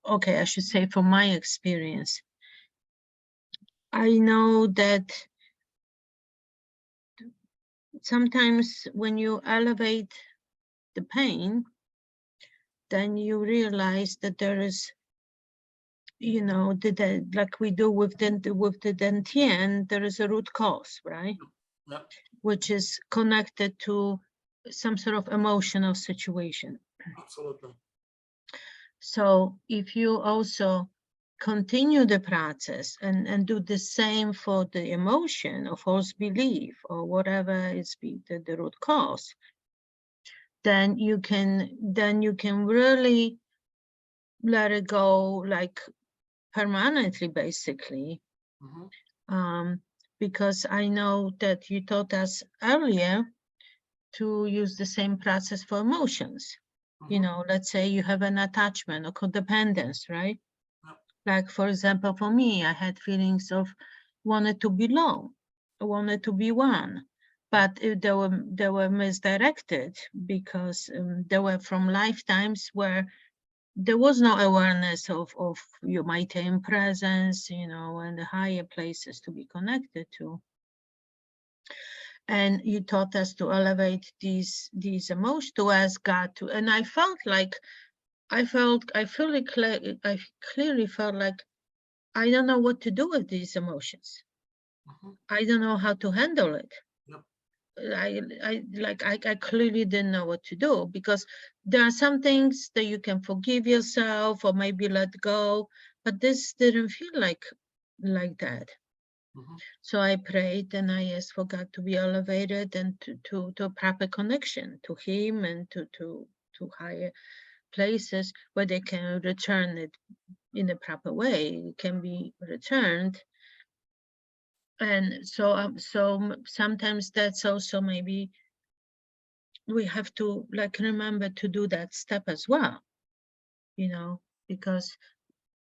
okay, I should say from my experience, I know that sometimes when you elevate the pain, then you realize that there is, you know, like we do with the Dentien, there is a root cause, right? Yeah. Which is connected to some sort of emotional situation. Absolutely. So if you also continue the process and do the same for the emotion or false belief or whatever is the root cause, then you can really let it go, like permanently, basically. Mhm. Because I know that you taught us earlier to use the same process for emotions. You Mhm. know, let's say you have an attachment or codependence, right? Yep. Like, for example, for me, I had feelings of wanted to belong, wanted to be one, but they were misdirected because they were from lifetimes where there was no awareness of humanitarian presence, you know, and the higher places to be connected to. And you taught us to elevate these emotions, to ask God to, and I felt like, I clearly felt like I don't know what to do with these emotions. Mhm. I don't know how to handle it. Yep. I clearly didn't know what to do, because there are some things that you can forgive yourself or maybe let go, but this didn't feel like that. Mhm. So I prayed and I asked for God to be elevated and to a proper connection to Him and to higher places where they can return it in a proper way. It can be returned. And so sometimes that's also maybe we have to like remember to do that step as well, you know, because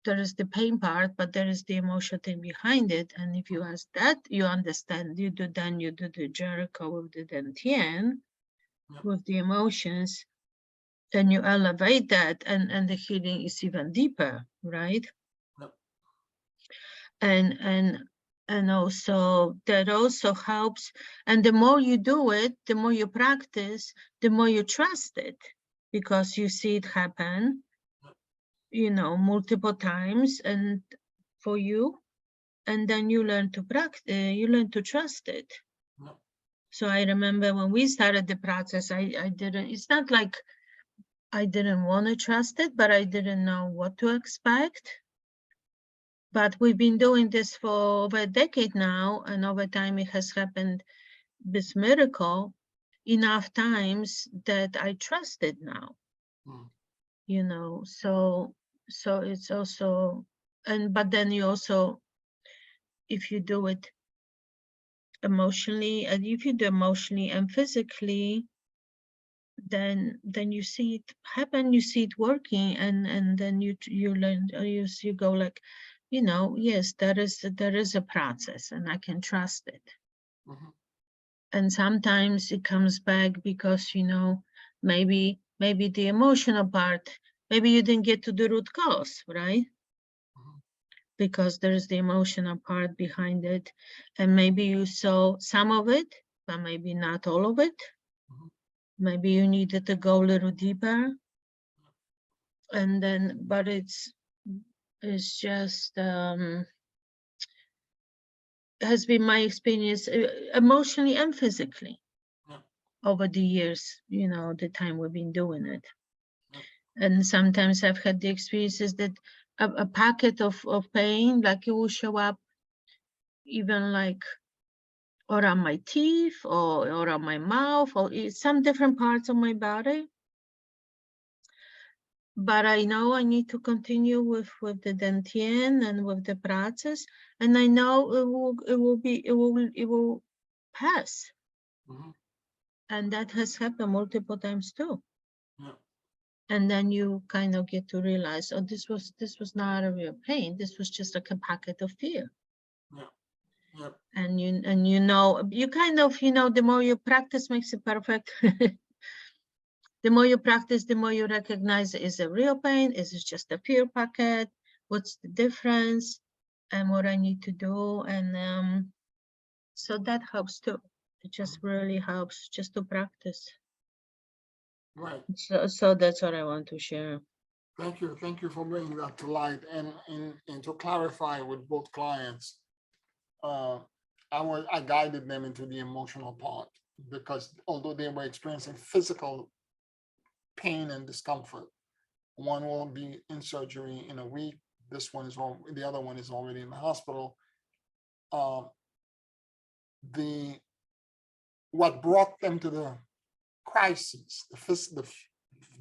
there is the pain part, but there is the emotional thing behind it. And if you ask that, you understand, you do the Jericho with the Dentien, Yep. with the emotions, then you elevate that, and the healing is even deeper, right? Yep. And also that also helps. And the more you do it, the more you practice, the more you trust it, because you see it happen, you know, multiple times and for you, and then you learn to practice, you learn to trust it. Yep. So I remember when we started the process, I didn't, it's not like I didn't want to trust it, but I didn't know what to expect. But we've been doing this for over a decade now, and over time it has happened, this miracle, enough times that I trust it now. Mm. You know, so it's also, but then you also, if you do it emotionally, and if you do emotionally and physically, then you see it happen, you see it working, and then you learn, you go like, you know, yes, there is a process and I can trust it. Mhm. And sometimes it comes back because, you know, maybe the emotional part, maybe you didn't get to the root cause, right? Mhm. Because there's the emotional part behind it, and maybe you saw some of it, but maybe not all of it. Mhm. Maybe you needed to go a little deeper, and then, but it's just has been my experience, emotionally and physically, Yeah. over the years, you know, the time we've been doing it. Yeah. And sometimes I've had the experiences that a packet of pain, like it will show up even like, or on my teeth, or on my mouth, or some different parts of my body. But I know I need to continue with the Dentien and with the process, and I know it will pass. Mhm. And that has happened multiple times too. Yeah. And then you kind of get to realize, oh, this was not a real pain. This was just like a packet of fear. Yep. And you know, you kind of, you know, the more you practice makes it perfect. The more you practice, the more you recognize, is it real pain? Is it just a fear packet? What's the difference? And what I need to do. And so that helps too. It just really helps just to practice. Right. So that's what I want to share. Thank you for bringing that to light. And to clarify with both clients, I guided them into the emotional part, because although they were experiencing physical pain and discomfort, one will be in surgery in a week. The other one is already in the hospital. What brought them to the crisis, the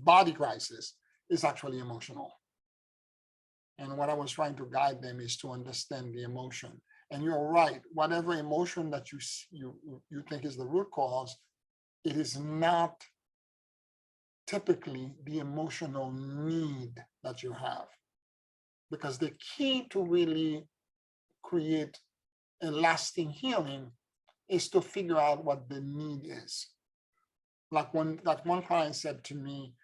body crisis, is actually emotional. And what I was trying to guide them is to understand the emotion. And you're right, whatever emotion that you think is the root cause, it is not typically the emotional need that you have. Because the key to really create a lasting healing is to figure out what the need is. Like one client said to me,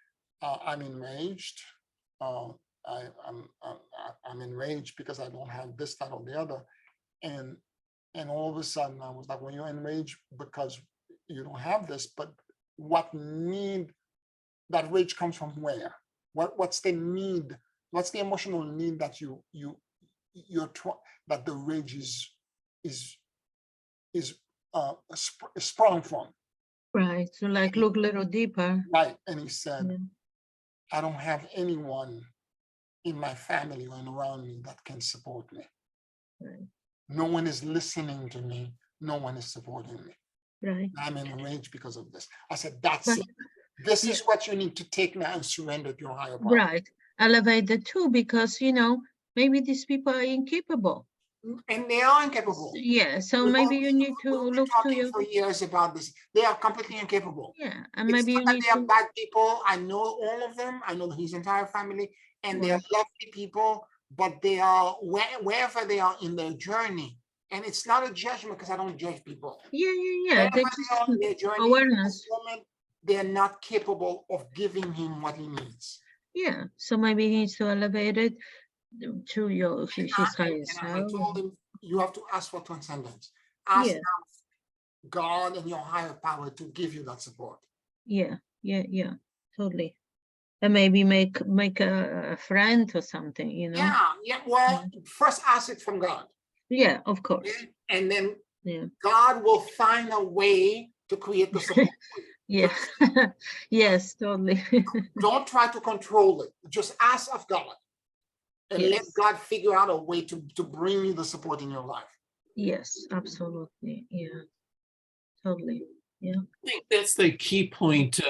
I'm enraged. I'm enraged because I don't have this, that, or the other. And all of a sudden I was like, when you're enraged because you don't have this, but what need, that rage comes from where? What's the need? What's the emotional need that that the rage is sprung from? Right. So like look a little deeper. Right. And he said, Yeah. I don't have anyone in my family or around me that can support me. Right. No one is listening to me. No one is supporting me. Right. I'm in rage because of this. I said, that's But- it. This yeah. is what you need to take now and surrender to your higher power. Right. Elevate the two, because, you know, maybe these people are incapable. And they are incapable. Yeah. So We've maybe all- you need to we've been look to talking your, for years about this. They are completely incapable. yeah. And It's maybe not you that need they are to, bad people. I know all of them. I know his entire family, and they are Right. lovely people, but they are wherever they are in their journey. And it's not a judgment, because I don't judge people. yeah. Wherever They they are in their journey, at awareness. this moment, they're not capable of giving him what he needs. Yeah. So maybe he needs to elevate it to his highest And I self. told him, you have to ask for transcendence. Ask Yeah. God and your higher power to give you that support. Yeah. Totally. And maybe make a friend or something, you know. Yeah. Well, first ask it from God. Yeah, of course. Okay? And then Yeah. God will find a way to create the support. Yeah. Yes, totally. Don't try to control it. Just ask of God. And let Yes. God figure out a way to bring you the support in your life. Yes, absolutely. Yeah, totally. Yeah. I think that's the key point.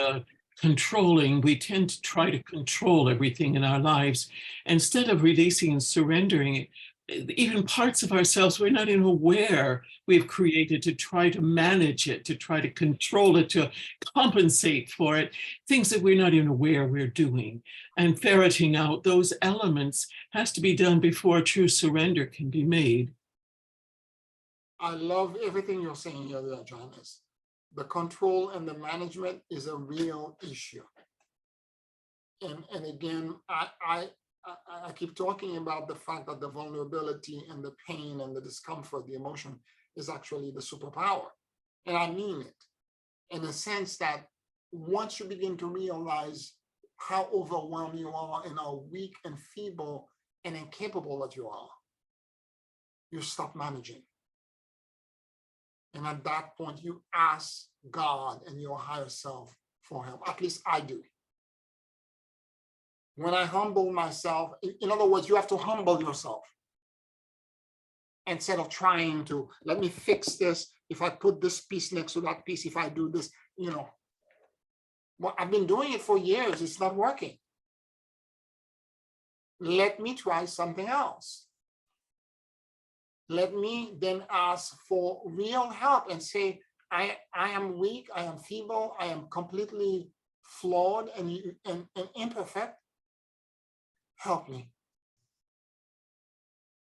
Controlling, we tend to try to control everything in our lives instead of releasing and surrendering even parts of ourselves we're not even aware we've created, to try to manage it, to try to control it, to compensate for it, things that we're not even aware we're doing. And ferreting out those elements has to be done before true surrender can be made. I love everything you're saying here, Janice. The control and the management is a real issue. And again, I keep talking about the fact that the vulnerability and the pain and the discomfort, the emotion, is actually the superpower. And I mean it in the sense that once you begin to realize how overwhelmed you are and how weak and feeble and incapable that you are, you stop managing. And at that point, you ask God and your higher self for help. At least I do. When I humble myself, in other words, you have to humble yourself. Instead of trying to, let me fix this. If I put this piece next to that piece, if I do this, well, I've been doing it for years. It's not working. Let me try something else. Let me then ask for real help and say, I am weak, I am feeble, I am completely flawed and imperfect, help me.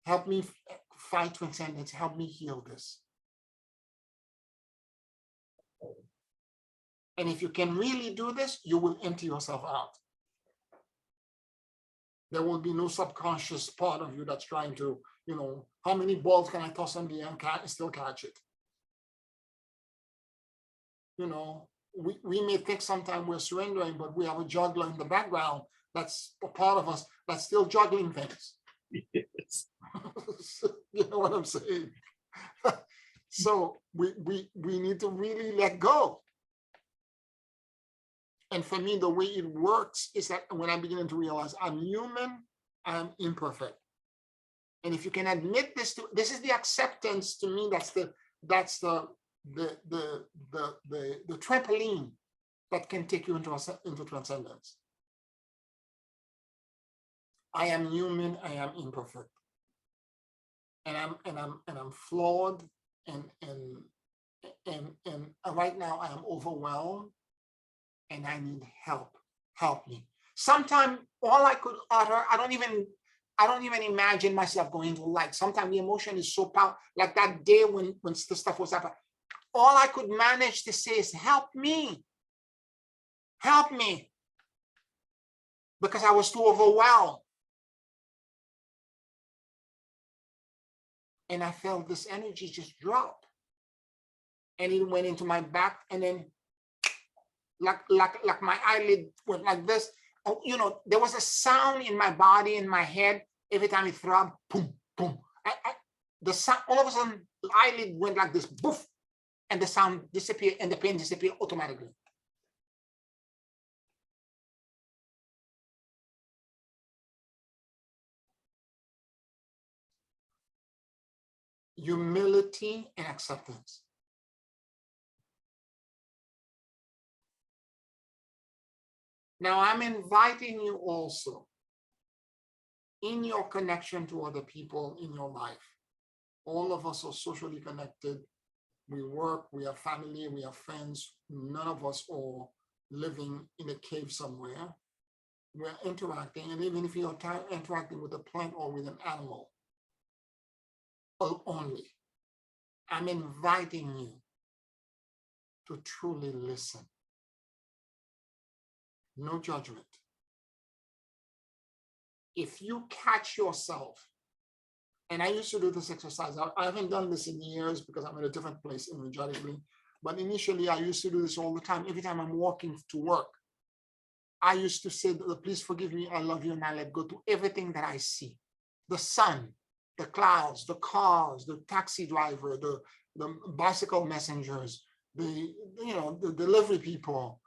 Help me find transcendence. Help me heal this. And if you can really do this, you will empty yourself out. There will be no subconscious part of you that's trying to, how many balls can I toss in the air and still catch it? We may think sometimes we're surrendering, but we have a juggler in the background that's a part of us that's still juggling things. Yes. You know what I'm saying? So we need to really let go. And for me, the way it works is that when I'm beginning to realize I'm human, I'm imperfect. And if you can admit this is the acceptance to me, that's the trampoline that can take you into transcendence. I am human, I am imperfect. And I'm flawed, and right now I am overwhelmed. And I need help. Help me. Sometimes all I could utter, I don't even imagine myself going to light. Sometimes the emotion is so powerful. Like that day when the stuff was happening, all I could manage to say is, help me. Help me. Because I was too overwhelmed. And I felt this energy just drop. And it went into my back, and then like my eyelid went like this. There was a sound in my body, in my head, every time it throbbed, boom, boom. The sound, all of a sudden, the eyelid went like this, boof, and the sound disappeared, and the pain disappeared automatically. Humility and acceptance. Now, I'm inviting you also in your connection to other people in your life. All of us are socially connected. We work, we have family, we have friends. None of us are living in a cave somewhere. We're interacting, and even if you're interacting with a plant or with an animal only, I'm inviting you to truly listen. No judgment. If you catch yourself, and I used to do this exercise, I haven't done this in years because I'm in a different place energetically, but initially I used to do this all the time. Every time I'm walking to work, I used to say, please forgive me, I love you, and I let go to everything that I see. The sun, the clouds, the cars, the taxi driver, the bicycle messengers, the delivery people,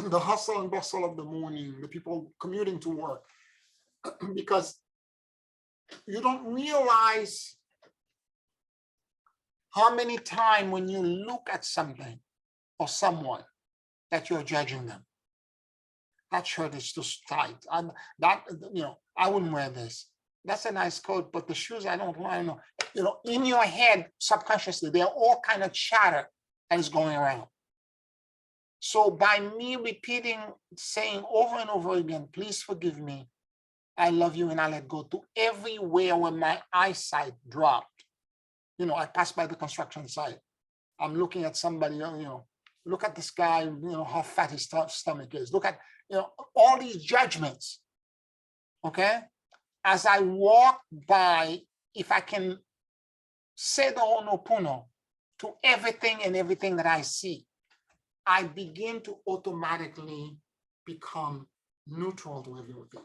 the hustle and bustle of the morning, the people commuting to work, because you don't realize how many times when you look at something or someone that you're judging them. That shirt is too tight. I wouldn't wear this. That's a nice coat, but the shoes I don't want to know. In your head, subconsciously, there are all kind of chatter that is going around. So by me repeating, saying over and over again, please forgive me, I love you, and I let go, to everywhere where my eyesight dropped. I passed by the construction site. I'm looking at somebody, look at this guy, how fat his stomach is. Look at, all these judgments, okay? As I walk by, if I can say the Ho'oponopono to everything and everything that I see, I begin to automatically become neutral to everything.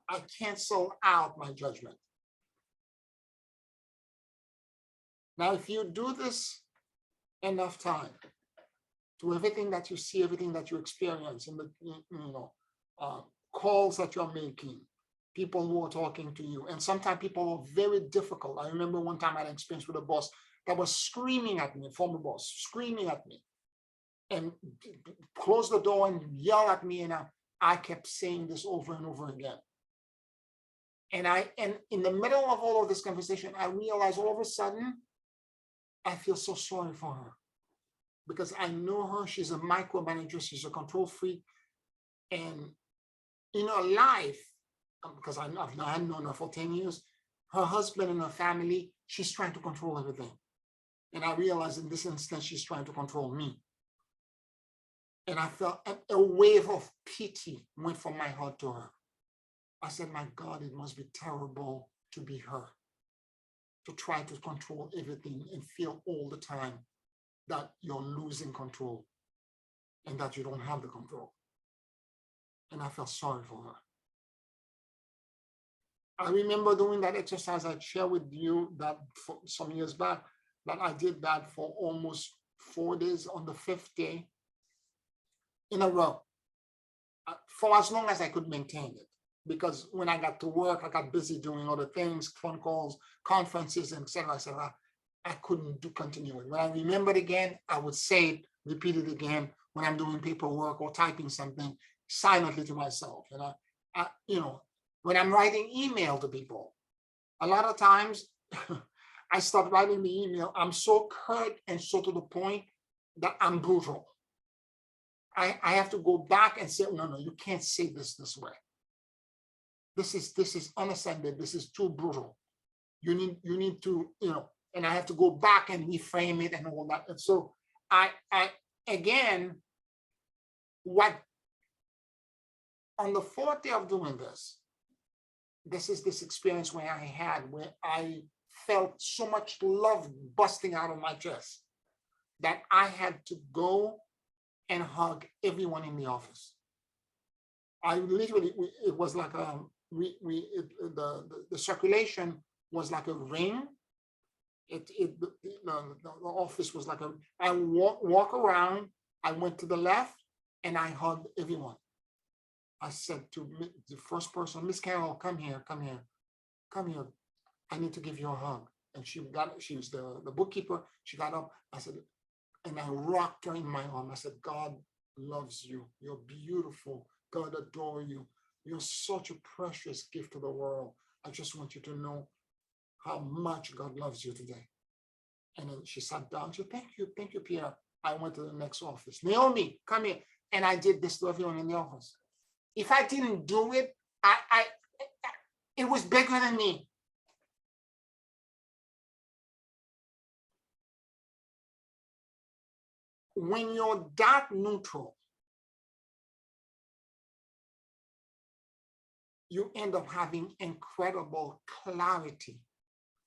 I cancel out my judgment. Now, if you do this enough time to everything that you see, everything that you experience, and the calls that you're making, people who are talking to you, and sometimes people are very difficult. I remember one time I had an experience with a boss that was screaming at me, a former boss, screaming at me, and close the door and yell at me, and I kept saying this over and over again. And in the middle of all of this conversation, I realized all of a sudden, I feel so sorry for her, because I know her. She's a micromanager. She's a control freak. And in her life, because I've known her for 10 years, her husband and her family, she's trying to control everything. And I realized in this instance, she's trying to control me. And I felt a wave of pity went from my heart to her. I said, my God, it must be terrible to be her, to try to control everything and feel all the time that you're losing control and that you don't have the control. And I felt sorry for her. I remember doing that exercise I shared with you that for some years back, that I did that for almost 4 days. On the 5th day in a row, for as long as I could maintain it. Because when I got to work, I got busy doing other things, phone calls, conferences, et cetera, I couldn't continue it. When I remembered again, I would say it, repeat it again when I'm doing paperwork or typing something silently to myself. And when I'm writing email to people, a lot of times I start writing the email, I'm so curt and so to the point that I'm brutal. I have to go back and say, no, you can't say this way. This is unassembly. This is too brutal. You need to, and I have to go back and reframe it and all that. And so I again, on the 4th day of doing this is this experience where I felt so much love busting out of my chest that I had to go and hug everyone in the office. I literally, it was like the circulation was like a ring. The office was like I walk around, I went to the left and I hugged everyone. I said to the first person, Miss Carol, come here. I need to give you a hug. And she was the bookkeeper. She got up, I said, and I rocked her in my arm. I said, God loves you. You're beautiful. God adore you. You're such a precious gift to the world. I just want you to know how much God loves you today. And then she sat down. She said, thank you, Pierre. I went to the next office. Naomi, come here. And I did this to everyone in the office. If I didn't do it, it was bigger than me. When you're that neutral, you end up having incredible clarity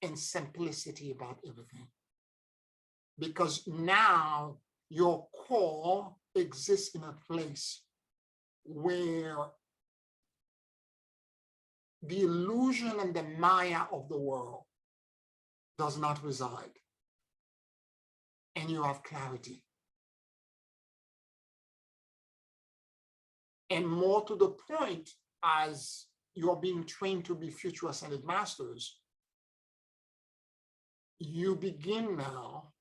and simplicity about everything. Because now your core exists in a place where the illusion and the Maya of the world does not reside. And you have clarity. And more to the point, as you're being trained to be future ascended masters, you begin now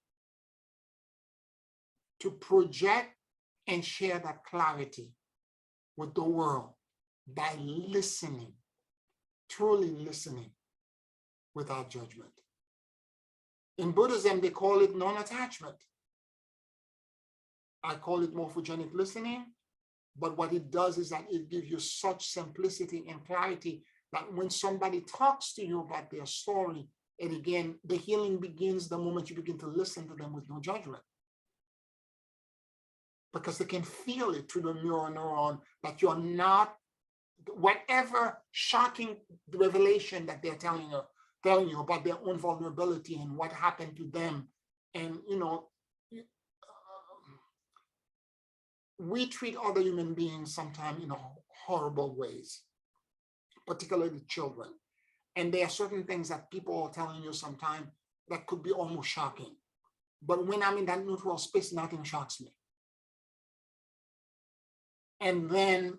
to project and share that clarity with the world by listening, truly listening without judgment. In Buddhism, they call it non-attachment. I call it morphogenic listening. But what it does is that it gives you such simplicity and clarity that when somebody talks to you about their story, and again, the healing begins the moment you begin to listen to them with no judgment. Because they can feel it through the mirror neuron that you're not, whatever shocking revelation that they're telling you about their own vulnerability and what happened to them. And, we treat other human beings sometimes in horrible ways, particularly children. And there are certain things that people are telling you sometimes that could be almost shocking. But when I'm in that neutral space, nothing shocks me. And then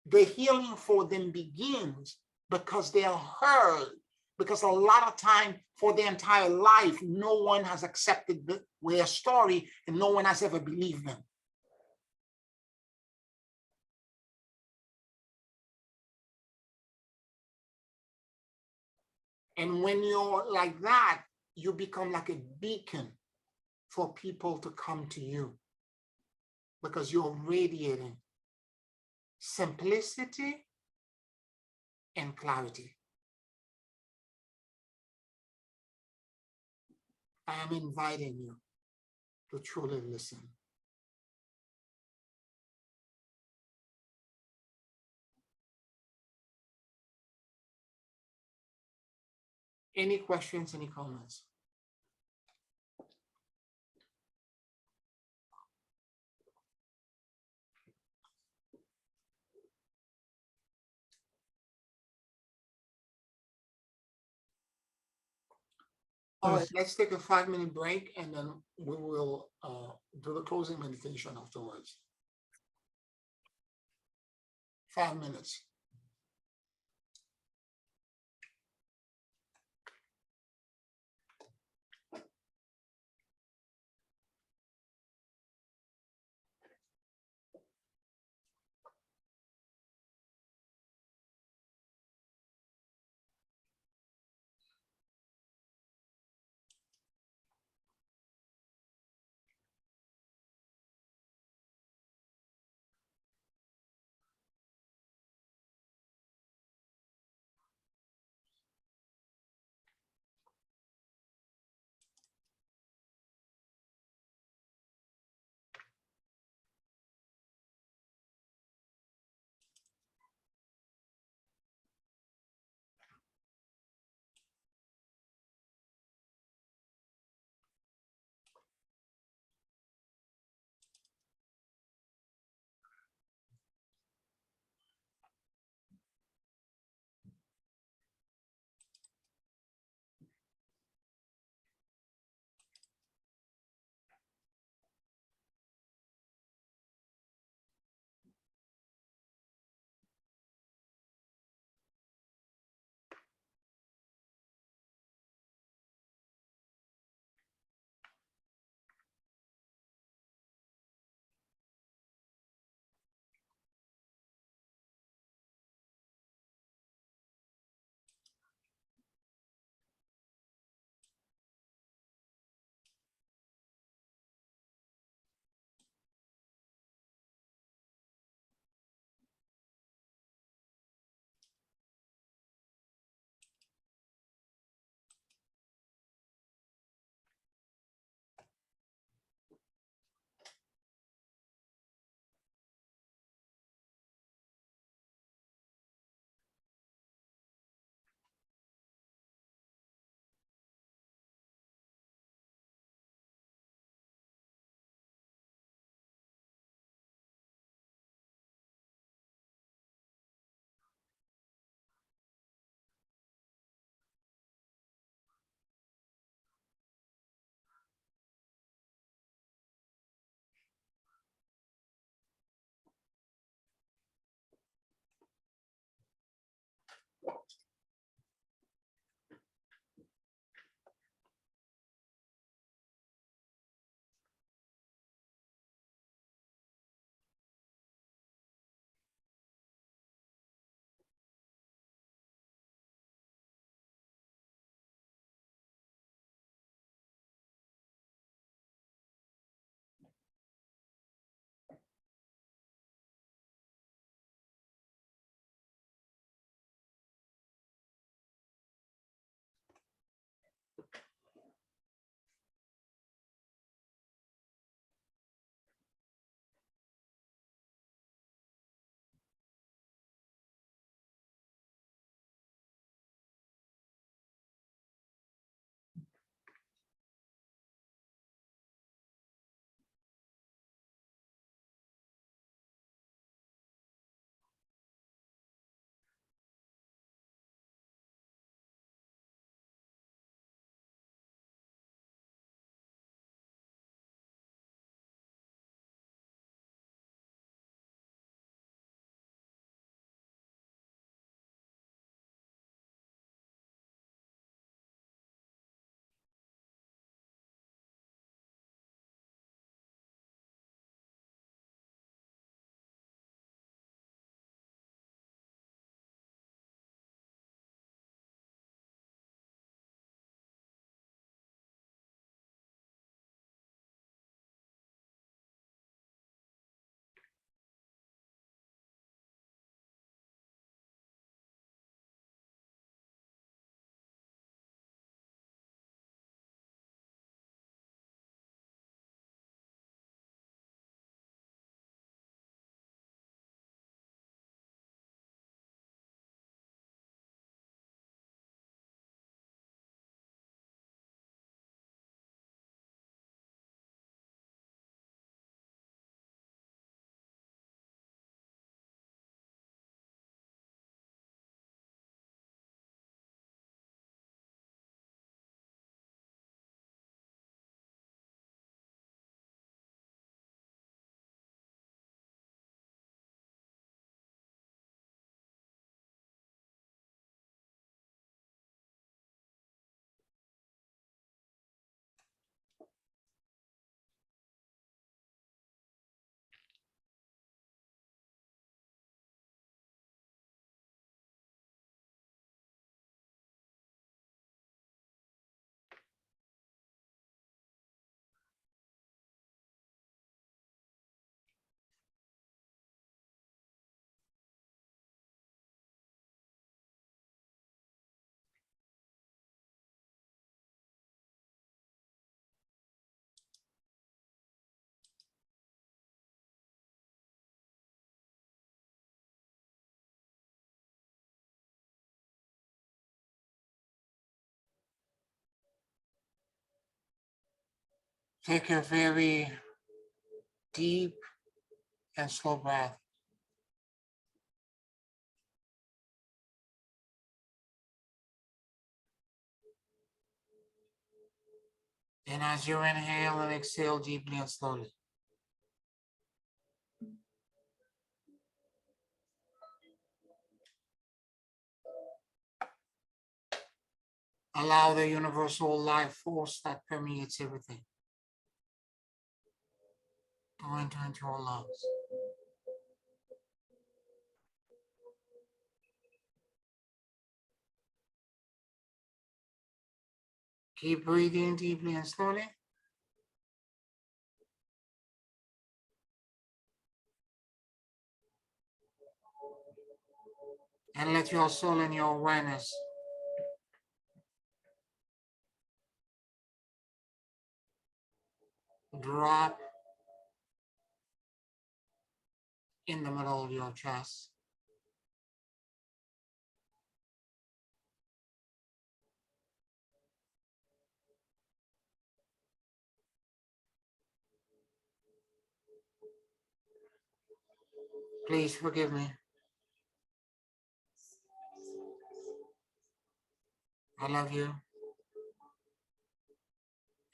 the healing for them begins because they are heard. Because a lot of time for their entire life, no one has accepted their story and no one has ever believed them. And when you're like that, you become like a beacon for people to come to you. because you're radiating simplicity and clarity. I am inviting you to truly listen. Any questions, any comments? All right, let's take a 5-minute break and then we will do the closing meditation afterwards. 5 minutes. Take a very deep and slow breath. And as you inhale and exhale deeply and slowly, allow the universal life force that permeates everything to enter into your lungs. Keep breathing deeply and slowly. And let your soul and your awareness drop in the middle of your chest. Please forgive me. I love you.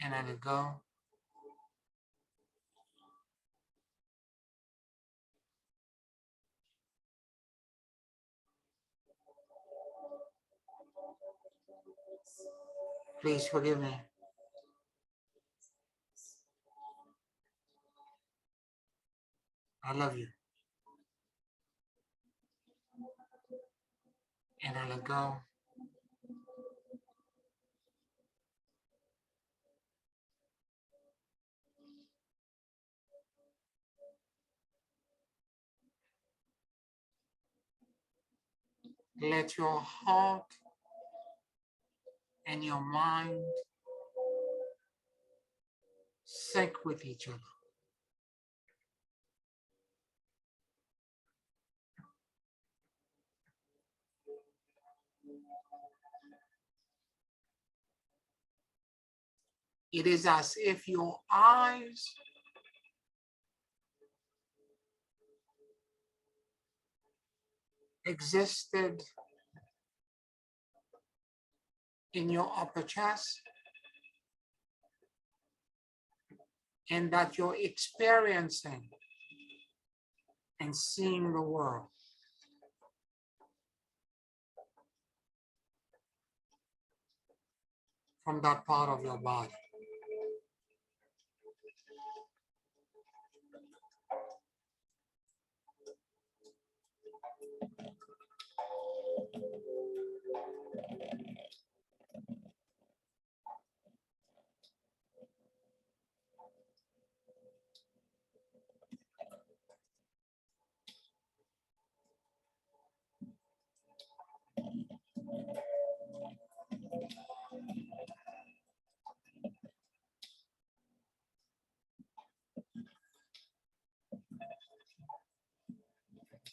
And I let go. Please forgive me. I love you. And I let go. Let your heart and your mind sync with each other. It is as if your eyes existed in your upper chest and that you're experiencing and seeing the world from that part of your body.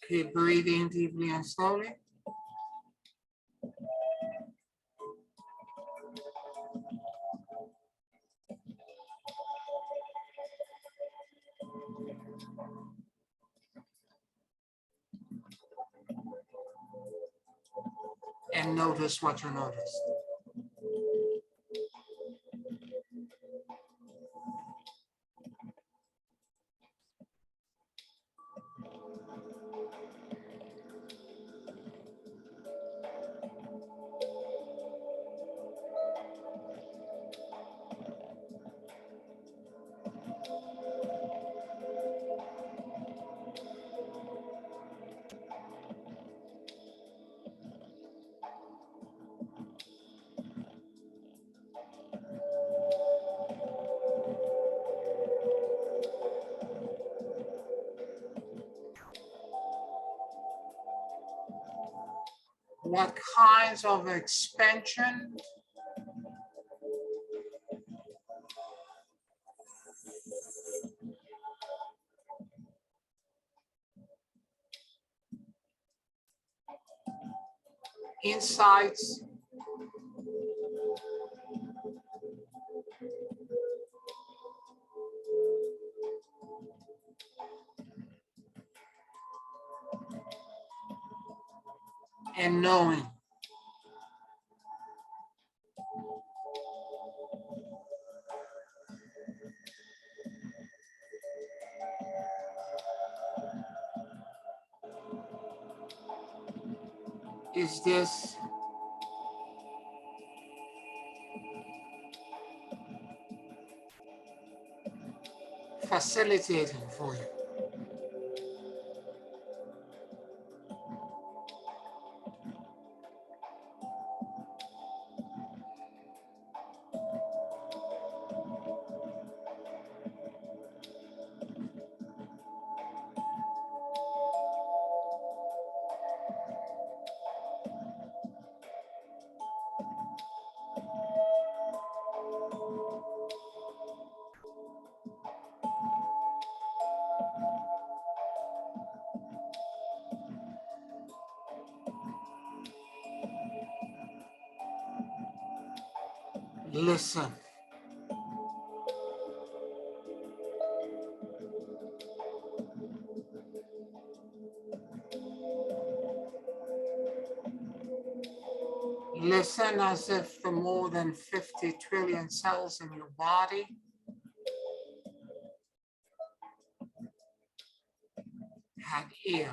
Keep breathing deeply and slowly. And notice what you notice. What kinds of expansion insights and knowing. Is this facilitating for you? Listen. Listen as if the more than 50 trillion cells in your body had ears.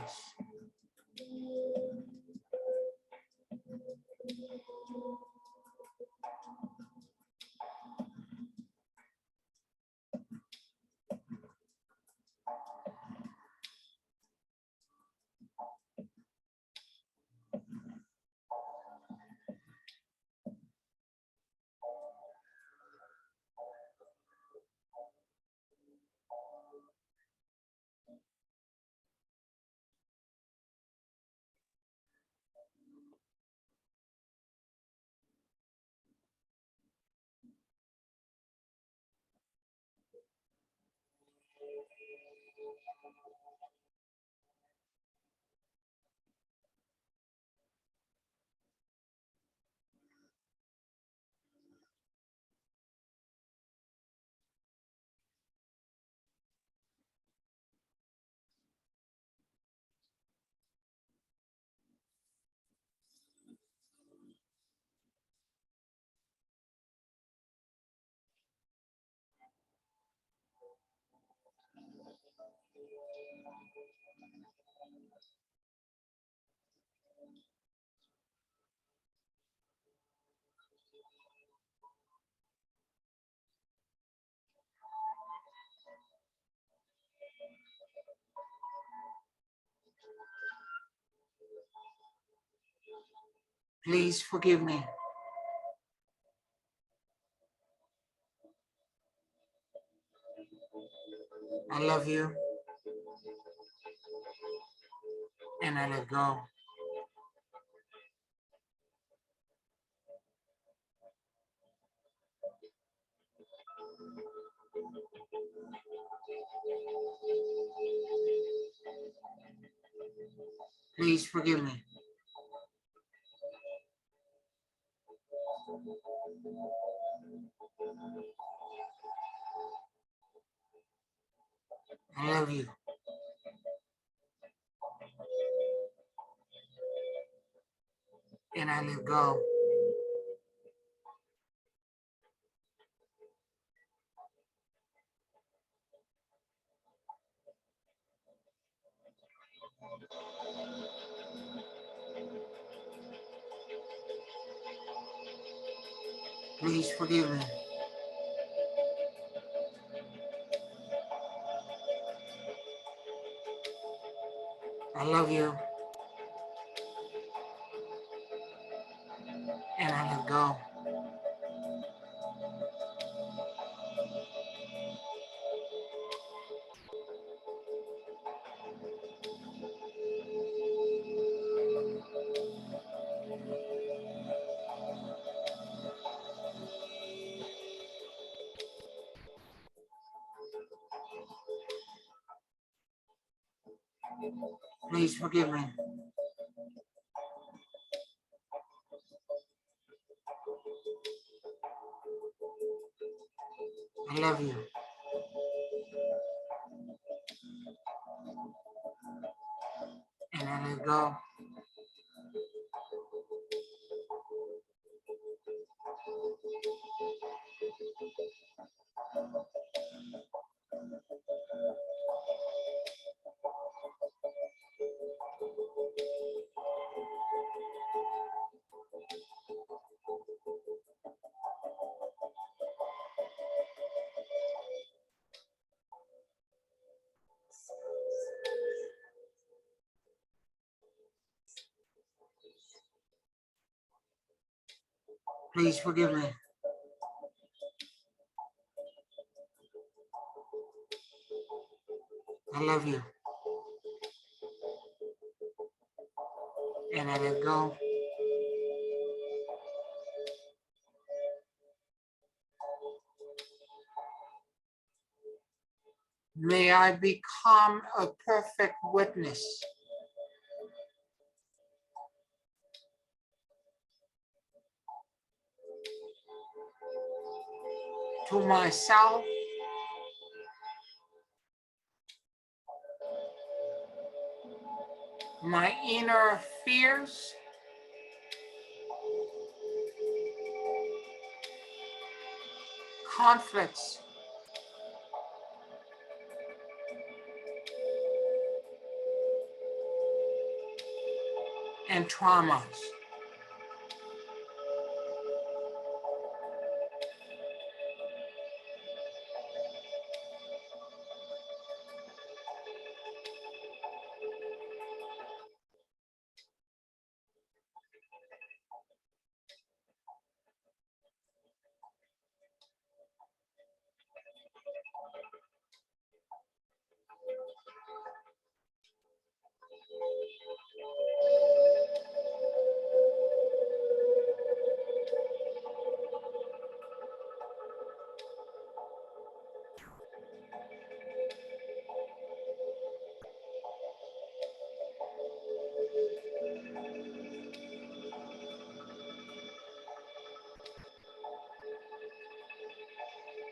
Please forgive me. I love you. And I let go. Please forgive me. I love you. And I let go. Please forgive me. I love you. And I let go. Please forgive me. I love you. And I let go. Please forgive me. I love you. And I let go. May I become a perfect witness to myself my inner fears, conflicts, and traumas.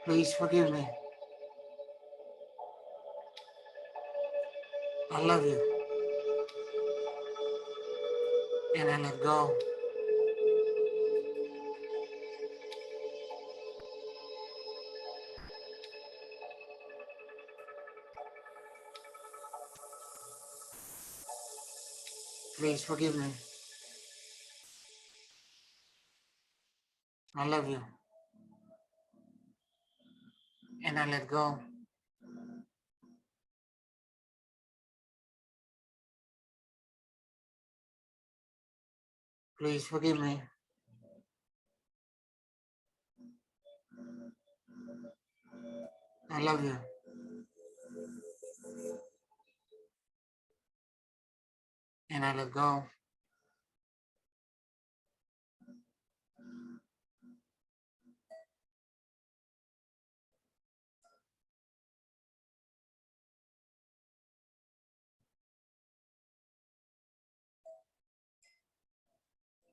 Please forgive me. I love you. And I let go. Please forgive me. I love you. And I let go. Please forgive me. I love you. And I let go.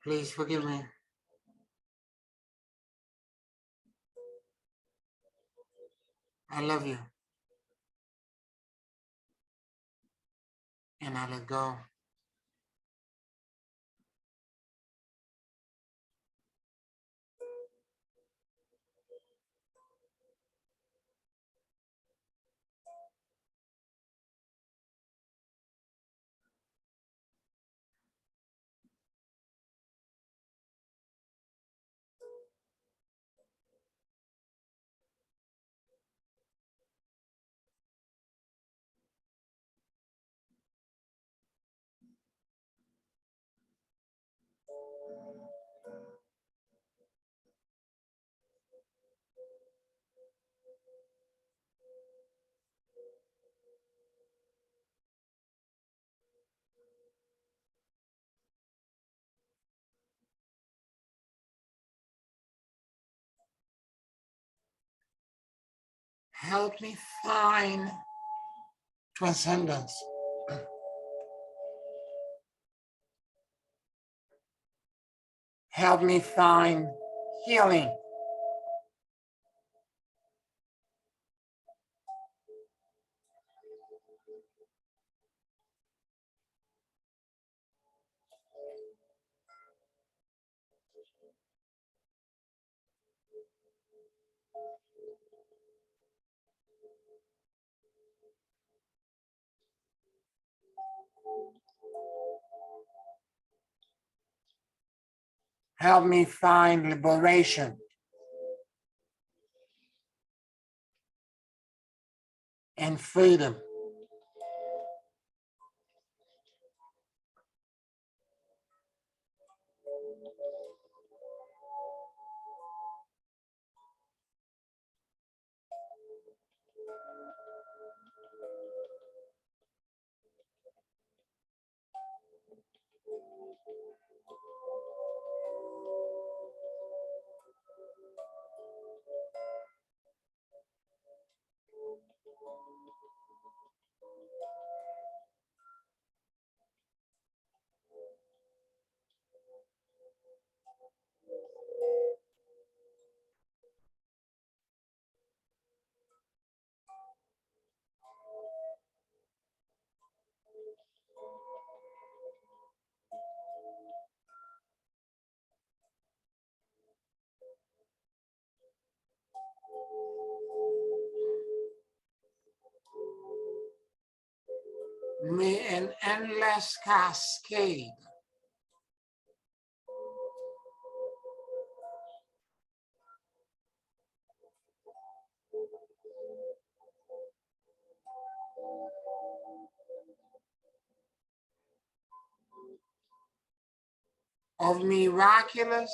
Please forgive me. I love you. And I let go. Help me find transcendence. Help me find healing. Help me find liberation and freedom. May an endless cascade of miraculous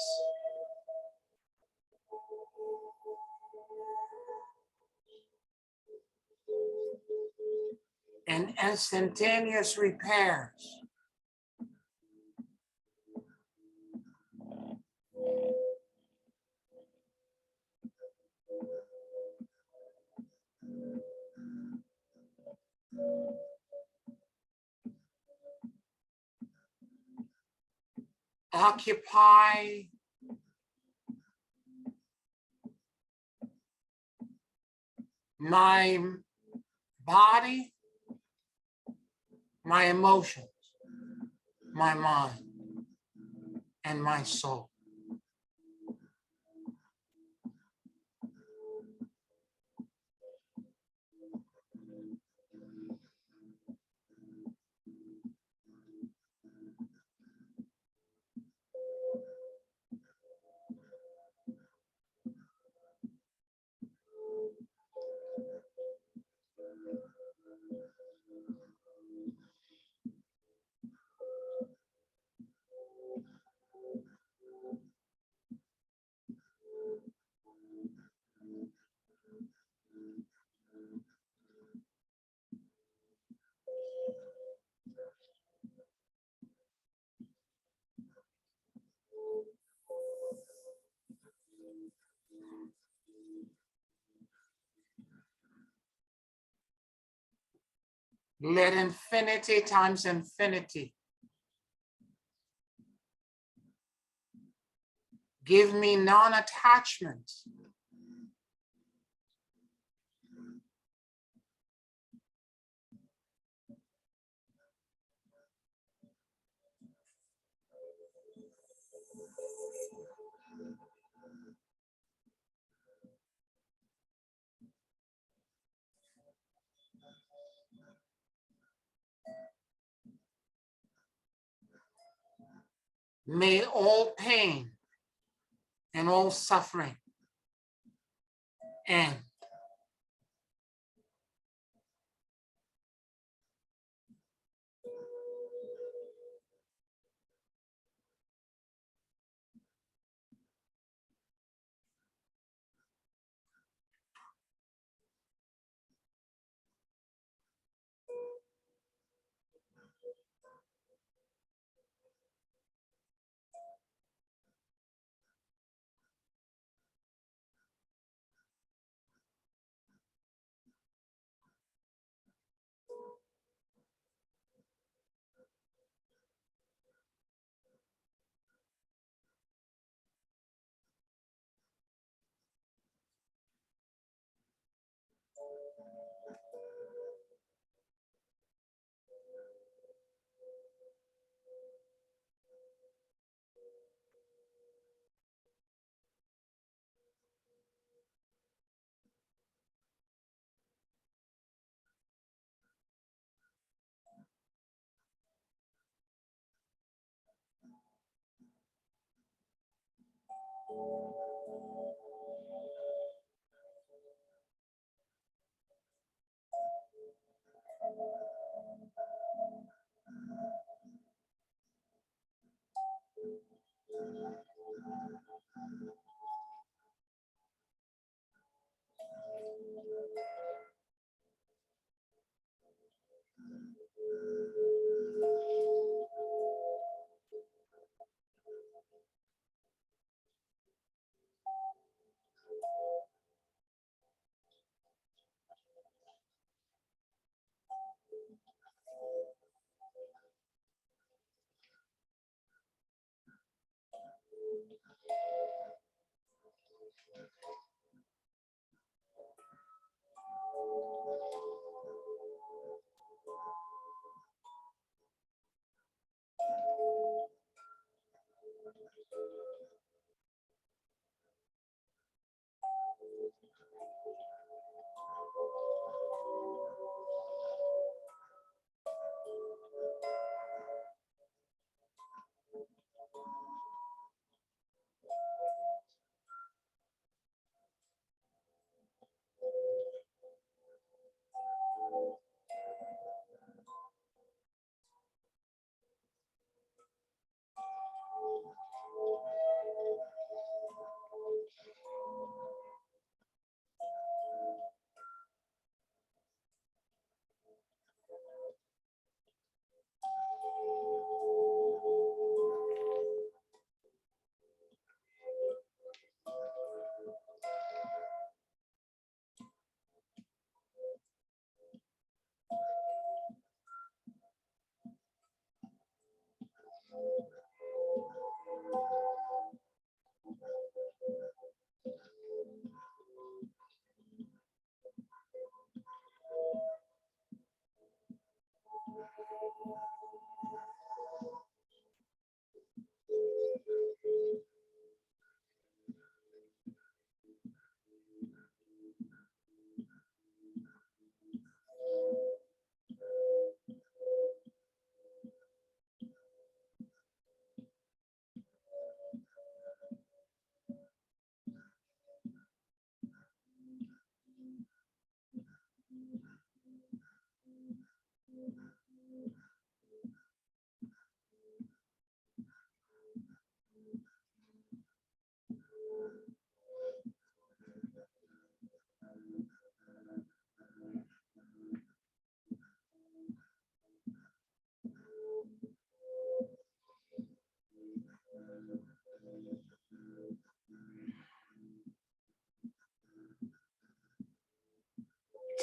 and instantaneous repairs occupy my body, my emotions, my mind, and my soul. Let infinity times infinity give me non-attachment may all pain and all suffering end.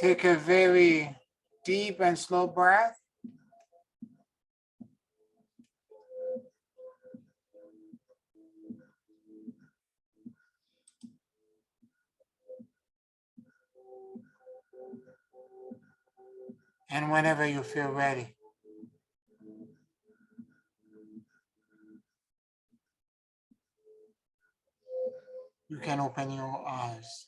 Take a very deep and slow breath. And whenever you feel ready, you can open your eyes.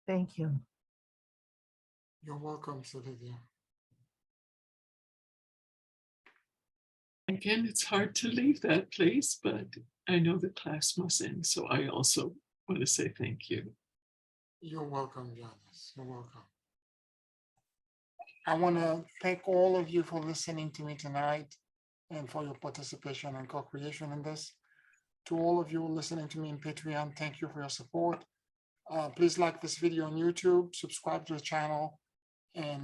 Thank you. You're welcome, Sylvia. Again, it's hard to leave that place, but I know the class must end, so I also want to say thank you. You're welcome, Janice. You're welcome. I want to thank all of you for listening to me tonight and for your participation and co-creation in this. To all of you listening to me in Patreon, thank you for your support. Please like this video on YouTube, subscribe to the channel, and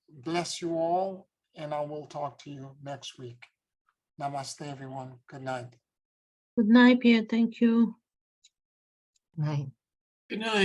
bless you all. And I will talk to you next week. Namaste, everyone. Good night. Good night, Pierre. Thank you. Right. Good night.